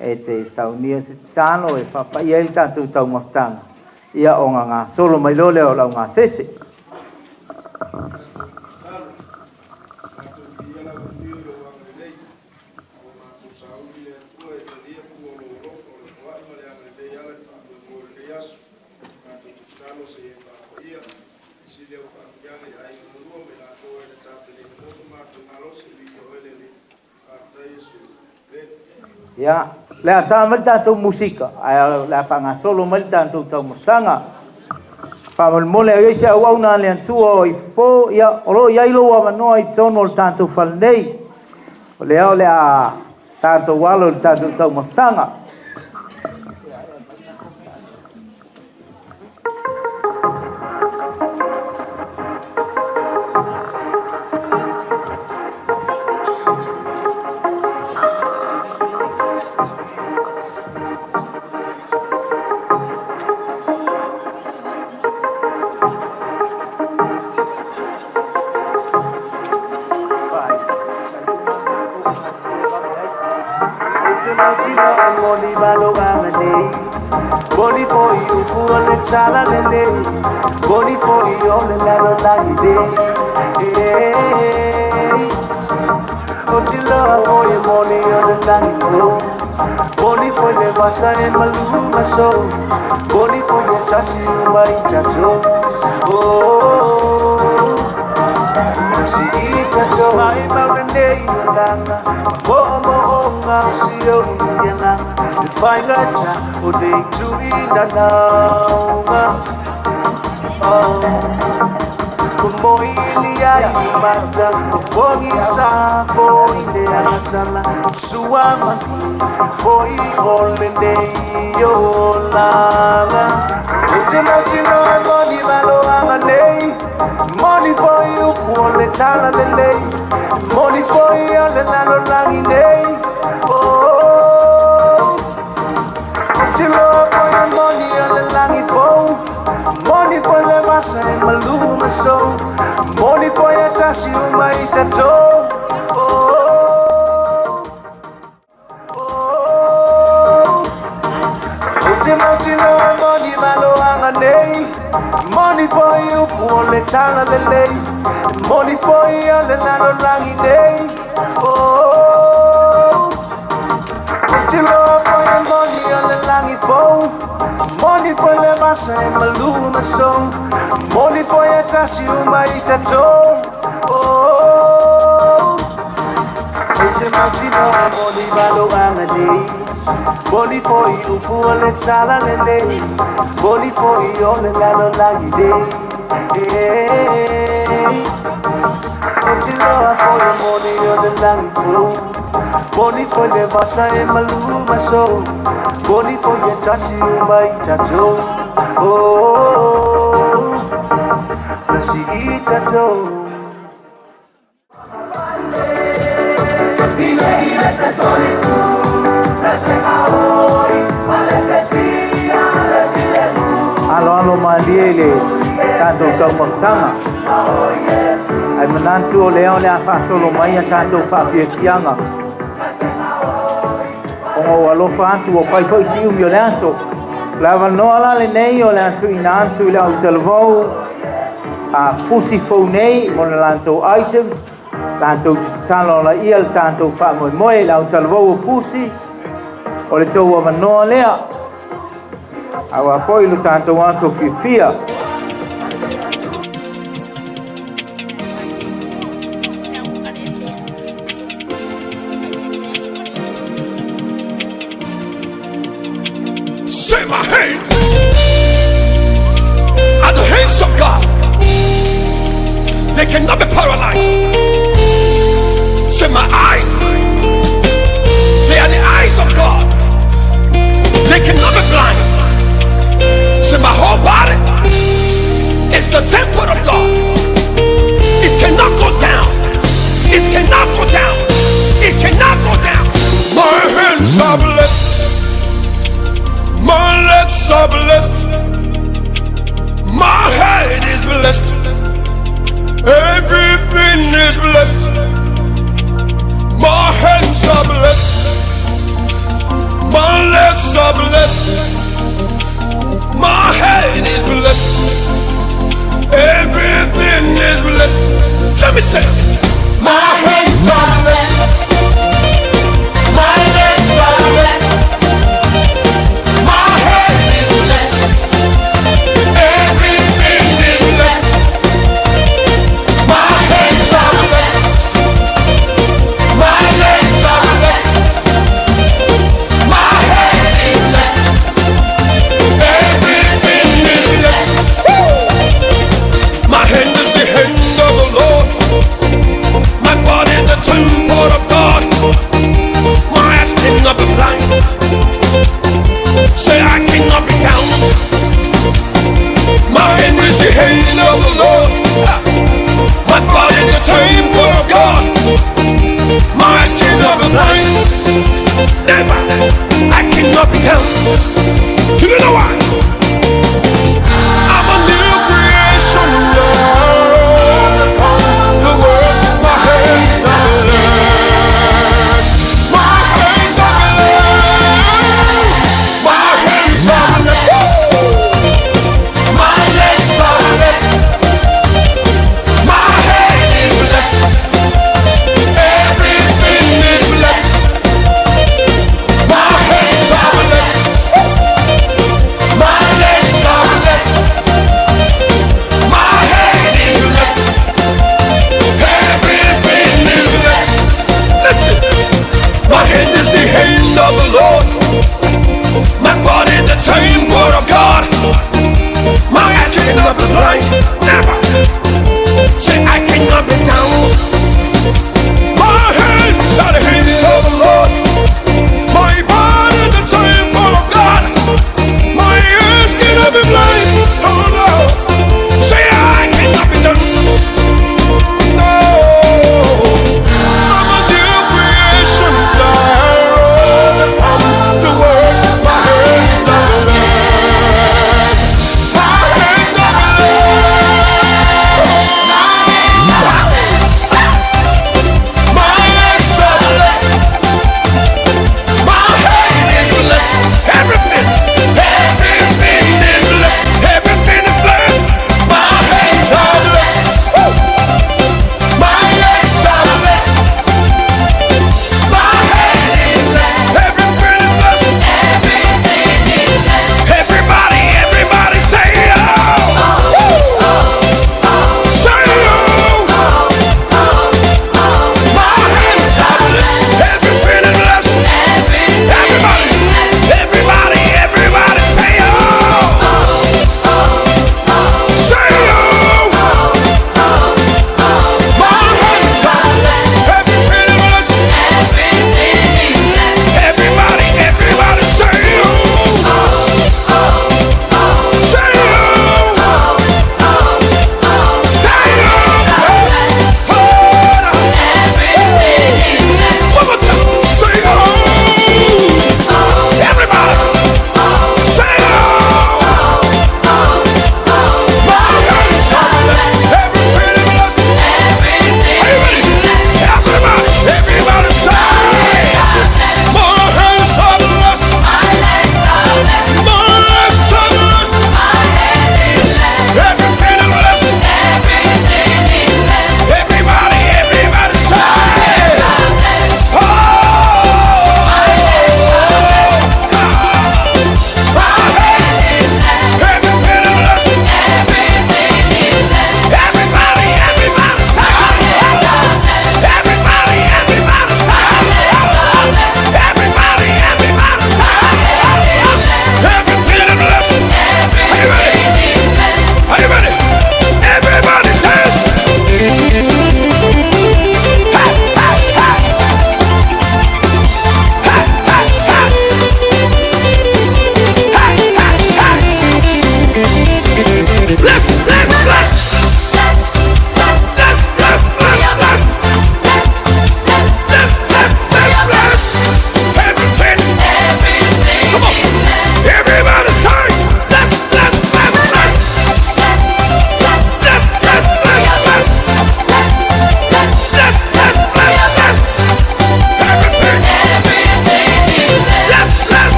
e te saunia se tano e whapai e tātou tau maftanga. Ia o ngā solo mai lole o lau ngā sese. Ia, lea tā mai tātou musika, lea whanga solo mai tātou tau mastanga. Whamalmole au eise au au nā lean tua o i fō, ia, oro iai loa manoa i tono o tātou whalenei. O lea o lea tātou walo o tātou tau mastanga. Boni for you, puole chala lele. Boni for you, le lalo lagi de. Otilo for you, boni le lagi fo. Boni for le basa e malu maso. Boni for you, chasi mai chacho. Oh, si chacho mai maune yanga. Mo nga siyo yanga. Faingacha o dei tu ina naunga Como ilia i mata Bongi sa foi de anasala Suama foi olende yolanga Ete matino agoni valo amanei Money for you kuole chala lele Money for you le nalo langi nei Money for the massa and maluma so Money for your tashi umai tato Ute mountain on money malo angane Money for you kuole chala lele Money for you le nalo langi day Ute lo for your money on the langi phone Money for the massa and maluma so Money for your tashi umai tato Ete mountain on money malo angane Money for you puole chala lele Money for you le lalo lagi de Ete lo for your money on the langi flow Money for the massa and maluma so Money for your tashi umai tato Tashi tato Alo maliele tanto tau maftanga ai manantu o leo le afa solo mai tanto fa fianga o alofa atu o fai foi si umio lanso lava no ala le nei o lantu inantu le autelvo a fusi fonei mon lanto items tanto talo la il tanto fa moi la autelvo fusi o le tau wa no lea Awa foi lo tanto wanso fia Say my hands are the hands of God. They cannot be paralyzed. Say my eyes, they are the eyes of God. They cannot be blind. Say my whole body is the temple of God. It cannot go down. It cannot go down. It cannot go down. My hands are blessed. My legs are blessed. My head is blessed. Everything is blessed. My hands are blessed. My legs are blessed. My head is blessed. Everything is blessed. Let me say, my hands are blessed. My legs are blessed. My head is blessed. Everything is blessed. My hands are blessed. My legs are blessed. My head is blessed. Everything is blessed. Woo! My hand is the hand of the Lord. My body the temple of God. My eyes cannot be blind. Say I cannot be down. My hand is the hand of the Lord. My body the temple of God. My eyes cannot be blind. Never. I cannot be down. Do you know why? I'm a new creation. The world, my hands are blessed. My hands are blessed. My hands are blessed. My legs are blessed. My head is blessed. Everything is blessed. My hands are blessed. My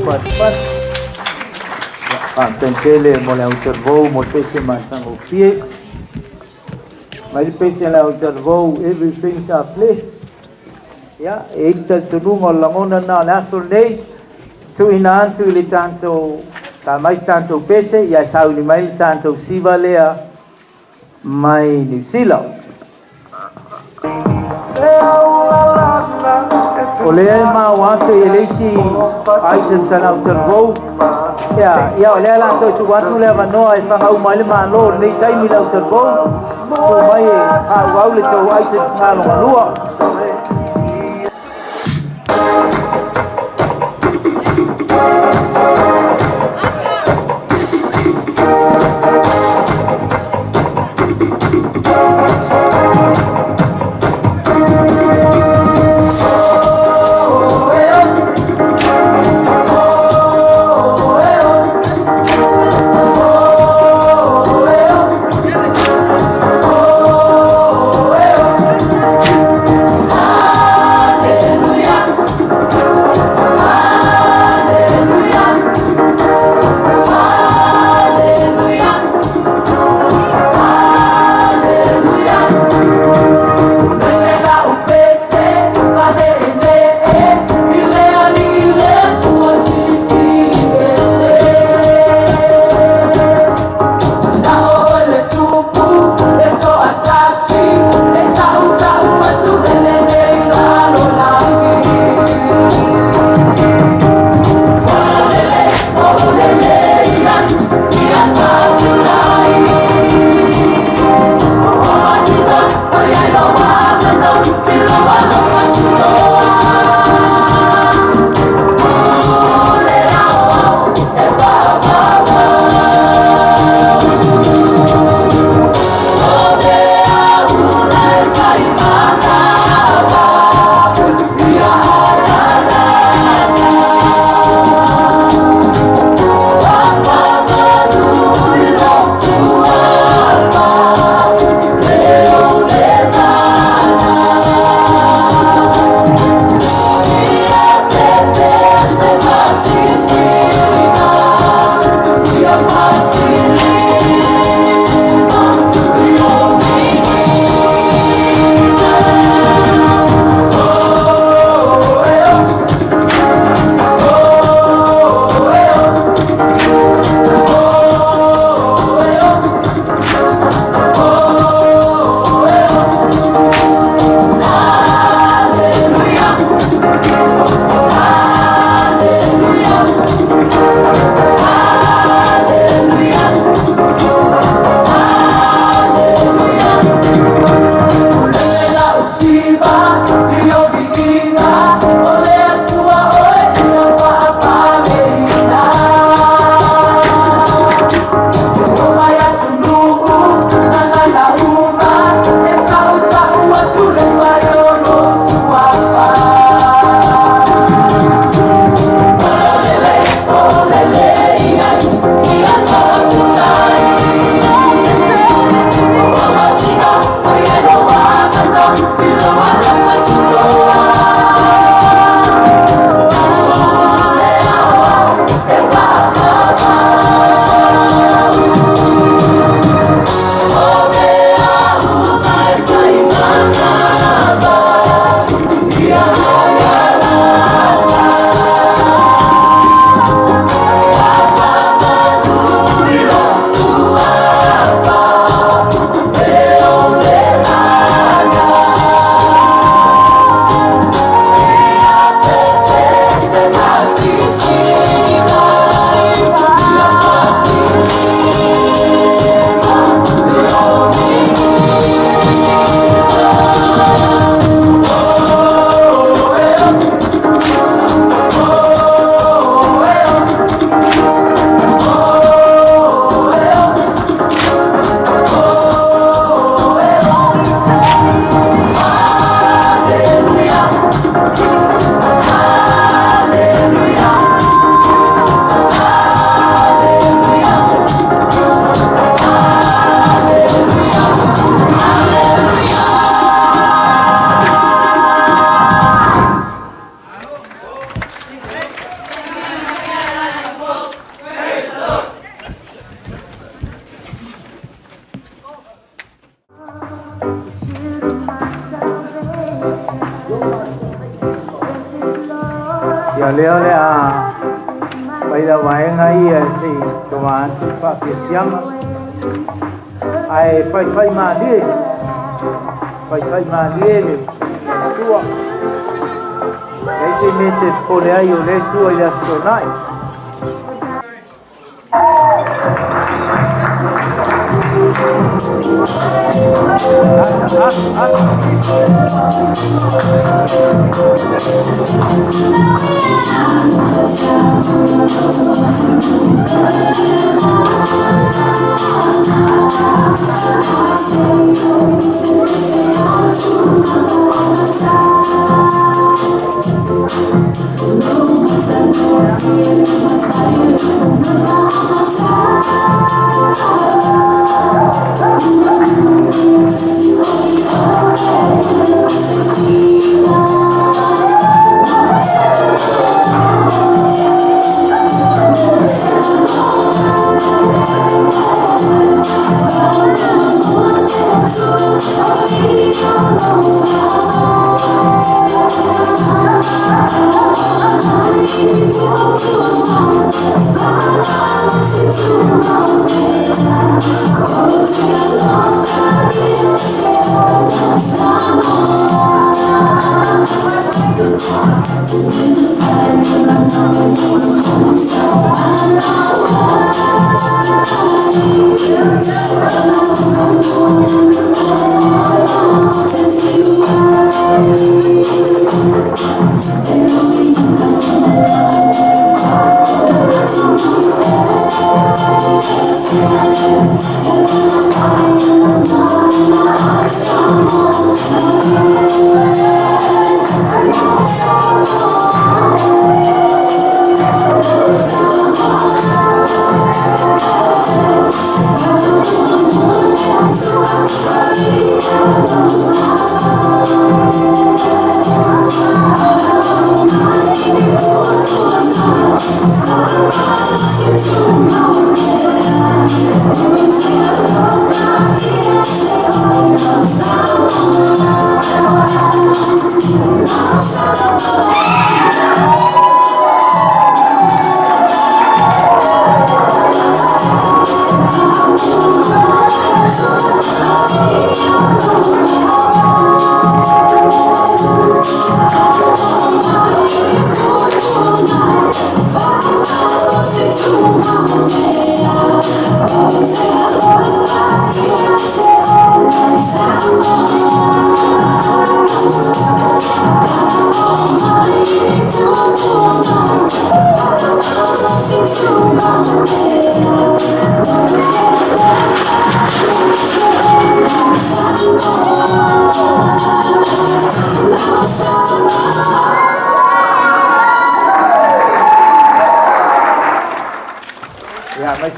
pat. Pantele mo le utervou mo pese mantango pie. Mai pese la utervou everything's a place. Ya, eita tunungo langona na laso nei. Tu ina antu le tanto ka mais tanto pese ya sau ni mai tanto siva lea mai New Zealand. O lea ma wante elesi aisen sana utervou. Ya, o lea la to tu watu lea vanoa e whangau mai le malo nei taimi la utervou. Tu mai a wau le tau aisen ngalonga lua. Ia leo le a Paila waenga ia si Toma antu whapiasiama Ai pai maalie Pai maalie le tua Ei te me te pole ai o le tua i la sonai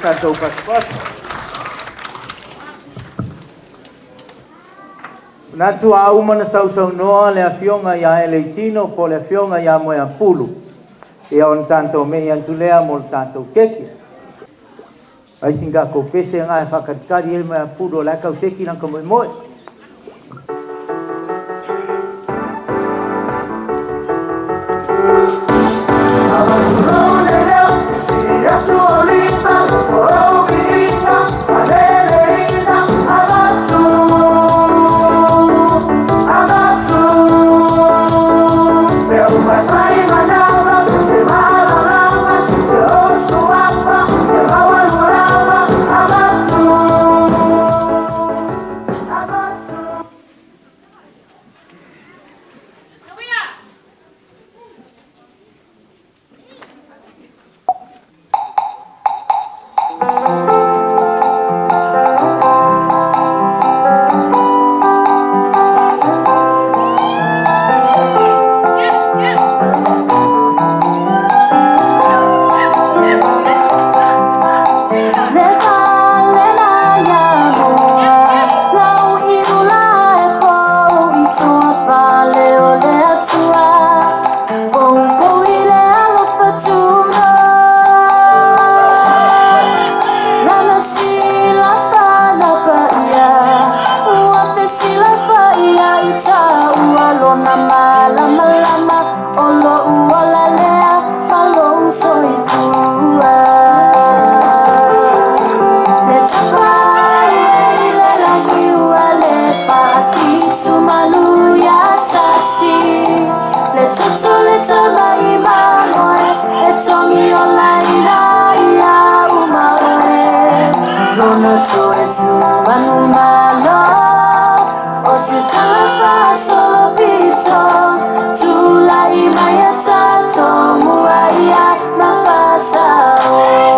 Tanto passport. Natu a umana sau noa le afionga ia eleitino po le afionga ia moe ampulu. Ia on tanto me antulea mo tanto keki. Ai singa ko pese nga whakatikari e moe ampulu la kau seki nang ka moe moe. I'm soifua le tapa le langiua le whakitu manu ya tasi le tutu le tamai manoe le tongi o laina ia umaoe lona toe tu manu malo o se talafa solo pito tu lai maya tato muaia mafasao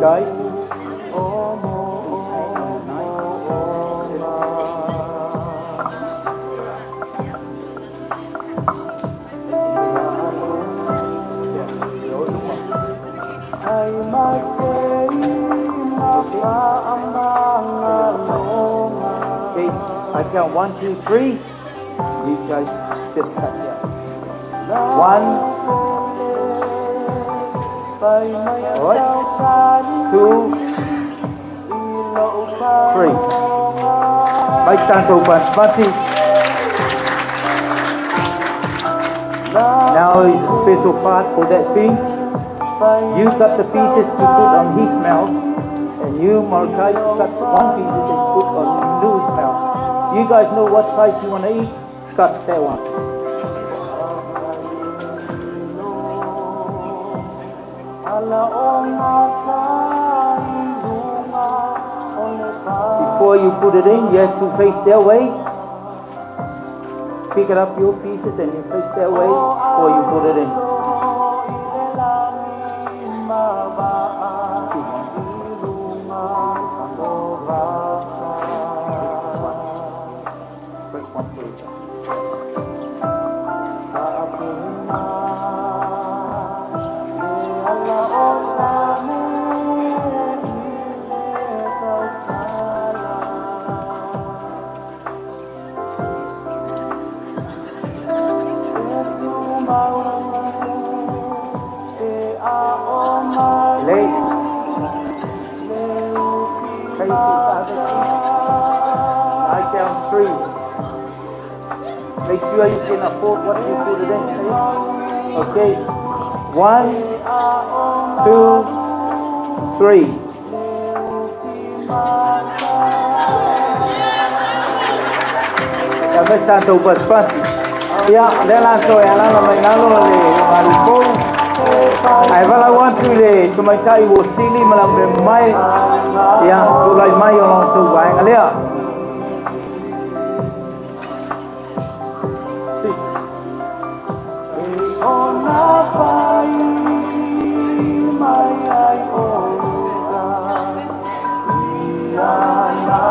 guys. Okay, I count 1, 2, 3. You guys just cut here. 1. Alright. 2, 3. Right stand open. Smarty. Now is a special part for that thing. You cut the pieces to put on his mouth, and you, Malachi, cut one piece and put on Nu's mouth. You guys know what size you want to eat? Cut that one. Before you put it in, you have to face their way. Pick it up your pieces and you face their way before you put it in. Write down 3. Make sure you can afford what you put it in. Okay. 1, 2, 3. Ya me santo paspas. Ya, le lanzo ya la mañana le marco. Ai vala want to le to mai tai wo sili malam mai ya to lai mai on to vai ngalia ona pai mai ai oza ya na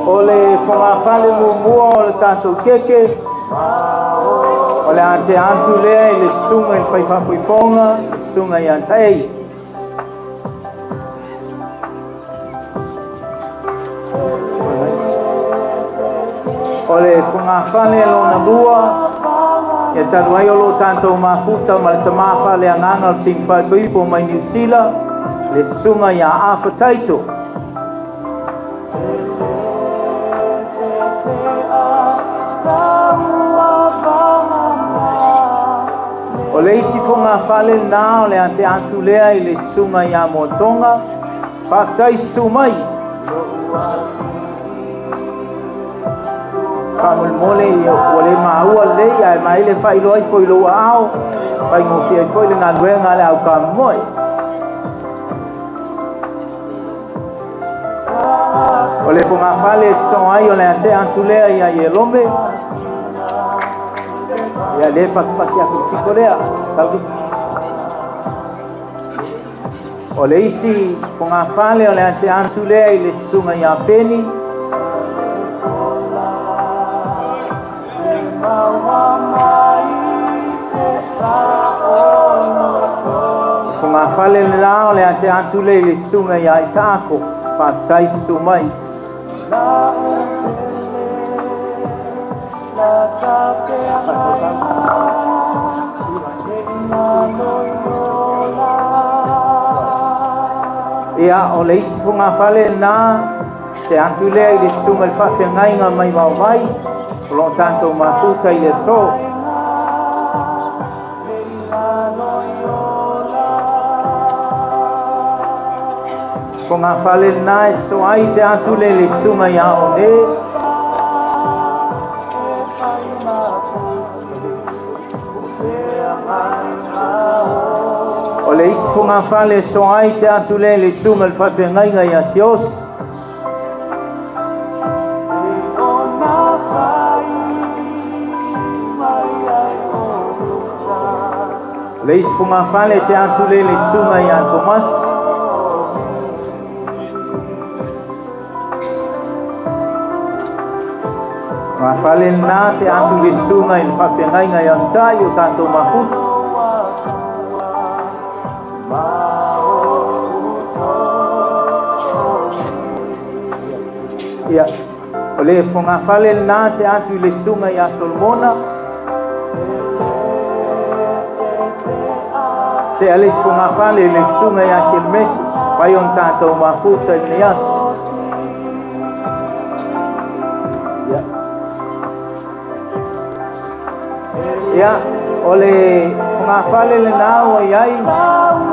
ole fonga fale mua o le tātou keke o le ante antu lea i le sunga i whaiwhapuiponga le sunga i antei o le fonga fale lo na lua ia tanu ai o lo tātou mafuta ma le tamafa le anganga o ting whaipuipo mai New Zealand le sunga i a awhataito o le isi fonga fale na o le ante atu lea i le sunga i a motonga patai sumai kamul mole i o le maua le ai mai le whailo ai fo ilo ao pai ngofi ai fo i le ngā luenga le au kamoi o le fonga fale son ai o le ante atu lea i a Yelombe ya le pakipaki aku tiko lea tauri o le isi fonga fale o le ante atu lea i le sunga i a Peni fonga fale le la o le ante atu lea i le sunga i a Isako patai sumai ia o le isi funga fale na te atu lea i le sunga i whawhengainga mai mau mai o lo tanto mafuta i le so funga fale na e so ai te atu lea i le sunga i a one o O le isi funga fale so ai te atu le suma le whawhengainga ia sios. Le isi funga fale te atu le suma ia Thomas. Ngā whale nā te atu le sunga i whawhengainga ia tai o tātou mahuta. Ia, o le whunga whale nā te atu le sunga ia Solomona. Te alis whunga whale le sunga ia Kilmeti, pai on tātou mahuta i Neas. Ia, o le whunga whale le nā o iai,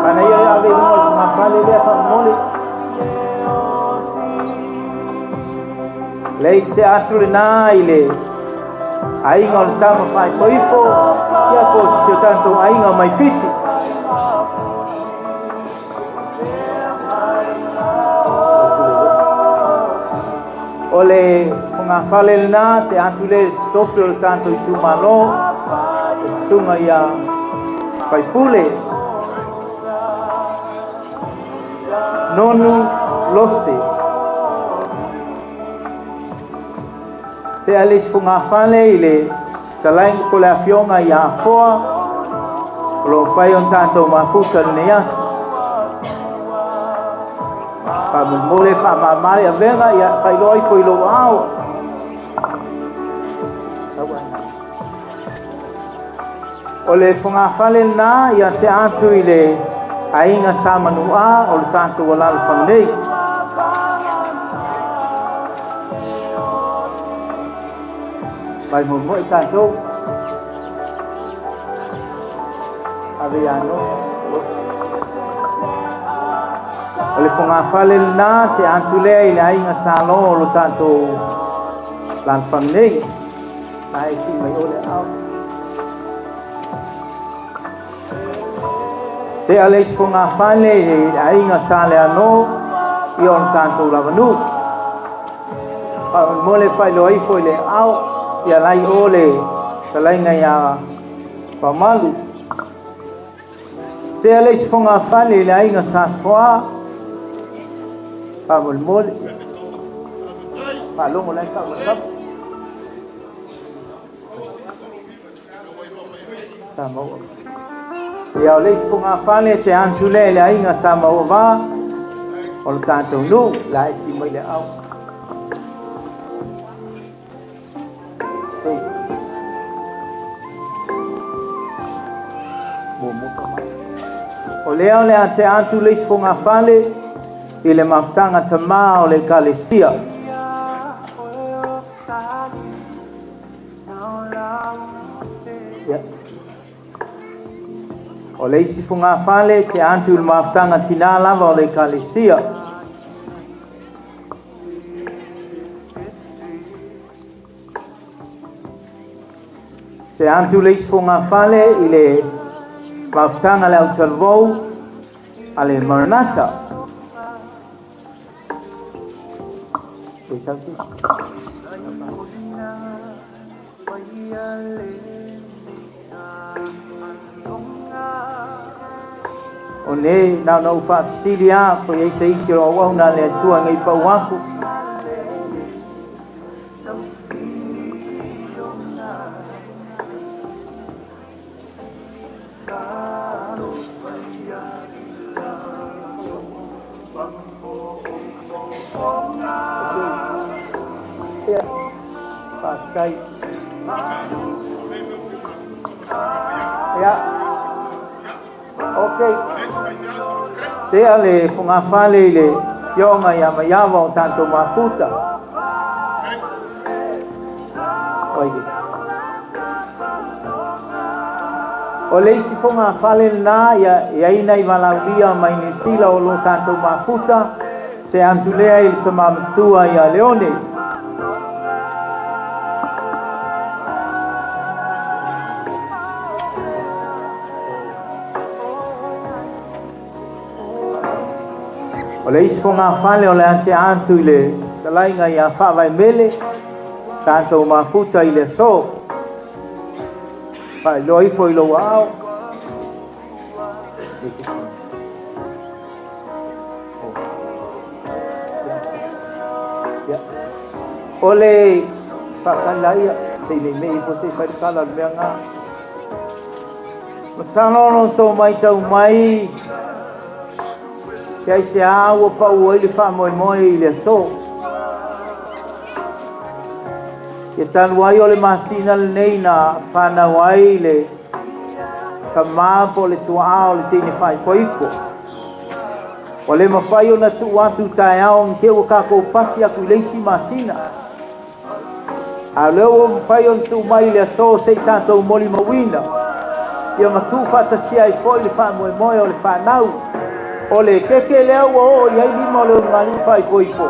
pana ia ave ingo le whunga whale le whamole. Lei te atu le nā i le ainga o le tama whai koipo, ia ko tisio tanto ainga mai fiti. O le whunga whale le nā te atu le stofi o le tanto i tūmalo, sunga ia Paipule Nonu Lose te alis funga fale i le talaing ko le afionga ia afoa lo pai on tanto mafuta Neas pa mole pa mamai avera ia pai loi ko ilo au o le whunga whale nā ia te atu i le ainga sa manua o le tātou o lalo whanei. Pai mo i tātou. Ave ano. O le whunga whale nā te atu lea i le ainga sa lo o le tātou lalo whanei. Nai ki mai o le au. Te aleis whunga whale e ainga sale anō i on tātou lavanu. Mole whai lo aifo i le au i alai o le talainga i a Pamalu. Te aleis whunga whale i le ainga sa soa Pamole. Palongo lai ka Samoa. Ia o leis whunga whale te antu le le ainga sa maua o le tātou nu la e si mai le au. O lea o lea te antu leis whunga whale i le maftanga tamā o le kalesia. O le isi whunga whale te antu il maftanga tina lava o le kalesia. Te antu le isi whunga whale i le maftanga le autalvou a le Maranatha. O ne nau whaafisiri a ko iei se iti o wauna le atua ngai pau aku. Paskai. Ya. Okay. Te ale whunga whale i le yonga ia maiawa o tanto mafuta. Oige. O le isi whunga whale nā ia ina i walauria mai New Zealand o lo tanto mafuta te antulea i le tamamatua ia Leone. O le isi fonga fale o le ante antu i le talainga i a whawai mele, tanto mafuta i le so. Pai lo ifo i lo wao. O le whakalaia, te le mei po se whaikala le mea ngā. Masanono tō mai tau mai, Kia se awa pa ua ili wha moe moe i le so. Kia tanu ai o le masina le nei na whanau ai le ka māpo le tua ao le tine whai koiko. O le mawhai o na tu atu tae ao ni ke ua kako pasi aku i leisi masina. A leo o mawhai o na tu mai le so se tātou moli mawina. Ia matu whatasia i fo i le wha moe moe o le whanau. O le keke lea ua o iai lima o le ngani whai koiko.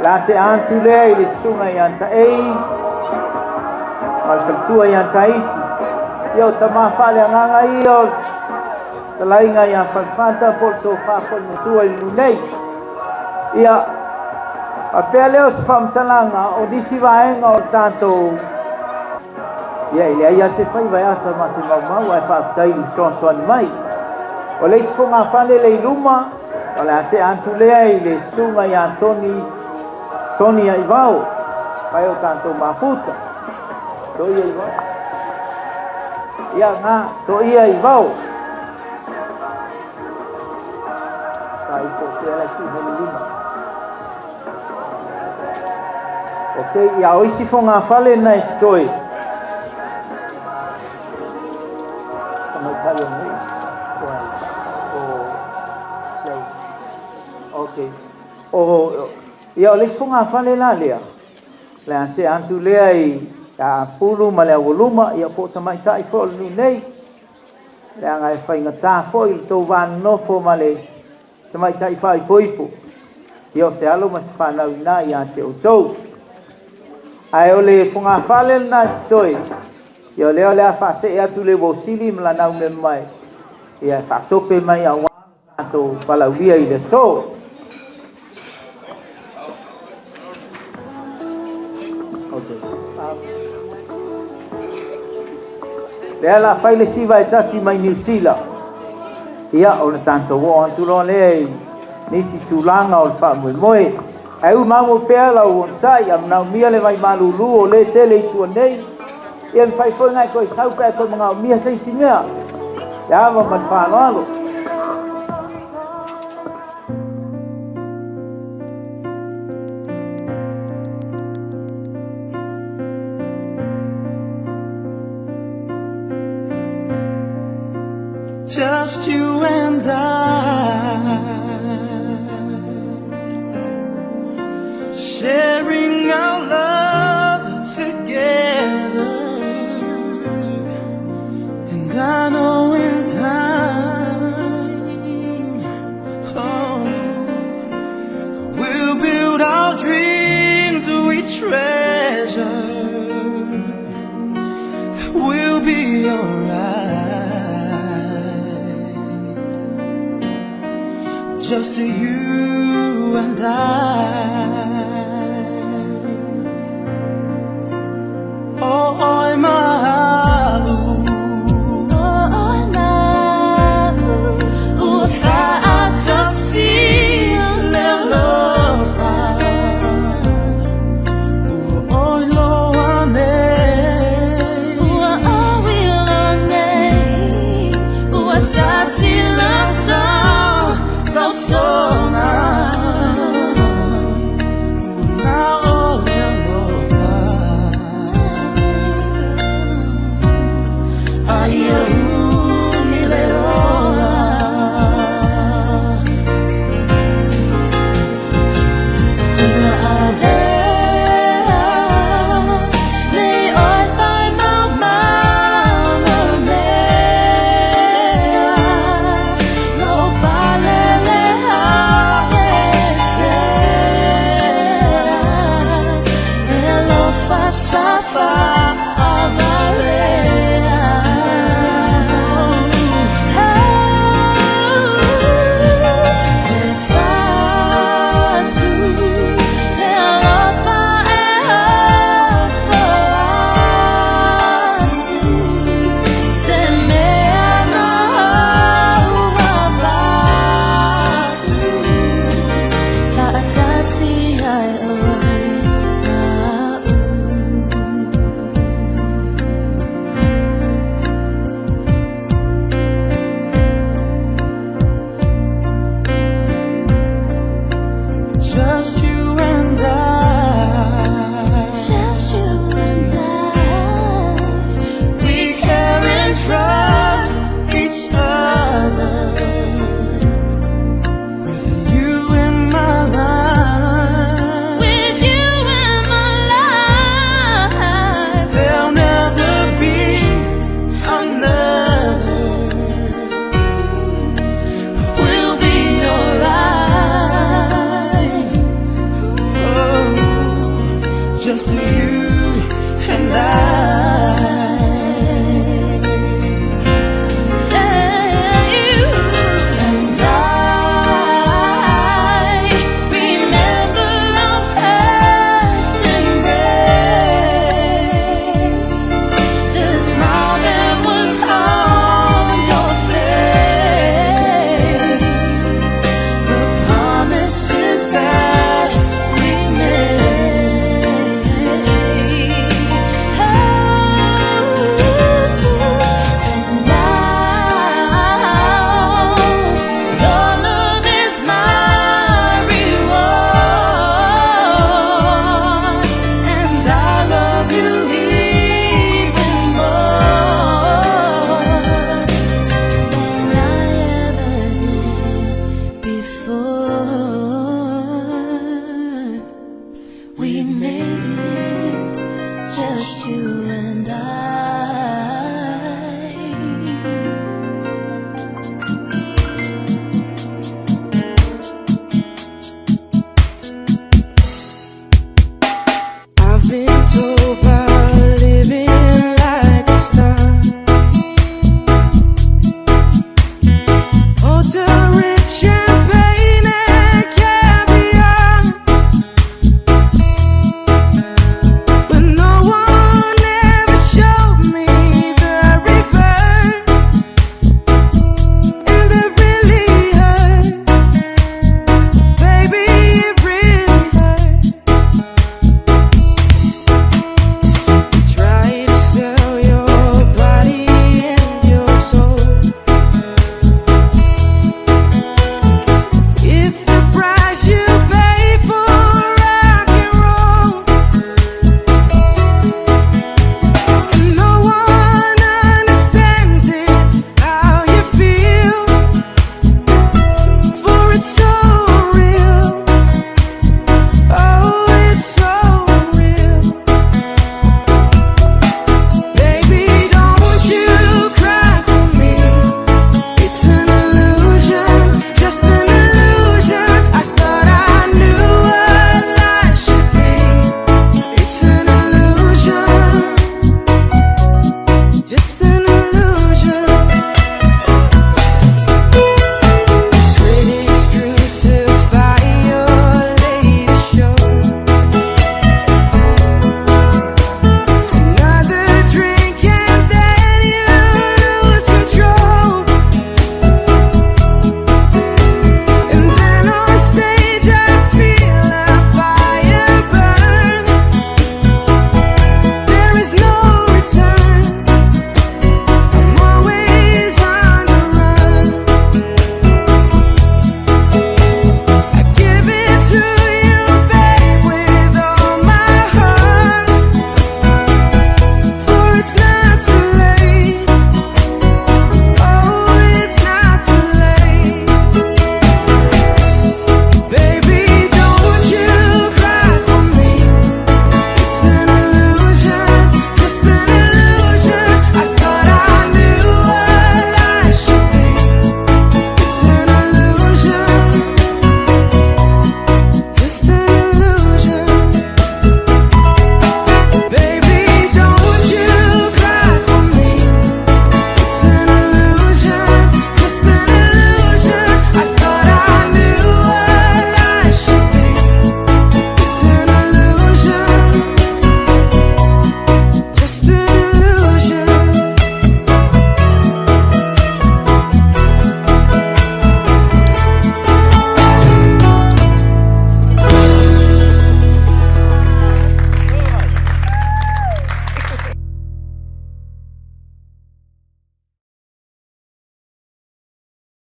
La te antu lea i le sunga i anta ei. Ma le kaltua i anta iti. Ia o ta mawhale anganga i o ta lainga i an whanfanta po tō whakon mutua i lunei. Ia a pea leo se whamtalanga o disi vaenga o tātou. Ia i lea ia se whai vai asa ma se mau ai whaktai i son mai. O le isifonga whale le iluma, o le ate antu lea i le sunga i Toni ai vau, pai o tanto mafuta. Toi ai vau. Ia ngā, toi ai vau. Pai po te ala ki honi lima. Ok, ia o isifonga whale nei toi. Kamai pai o nei. Okay. Ia o le funga whale la lea. Le ante antu lea i a pulu ma lea voluma ia po tamai tai fo nu nei. Le anga e whainga tā fo i tō wānu nofo ma le tamai tai whai poipo. Ia o se alo ma se whanau ina i ante o tau. Ai o le funga whale na toi. Ia o lea lea whase e atu le wosili ma la nau me mai. Ia whatope mai a wānu tātou palauia i le so. Lea la whaile siwa e tasi mai New Zealand. Ia o na tanto wo antu lo lea nisi tūlanga o le wha moe moe. Au mamo pēr lau on sai am nau mia le mai malulu o le tele i tua nei. Ia mi whai fōi ngai koe tau pēr koe mga o mia sei sinea. Ia awa man whāno alo. Just you and I, sharing our love together. And I know in time, we'll build our dreams we treasure. We'll be alright. Just you and I.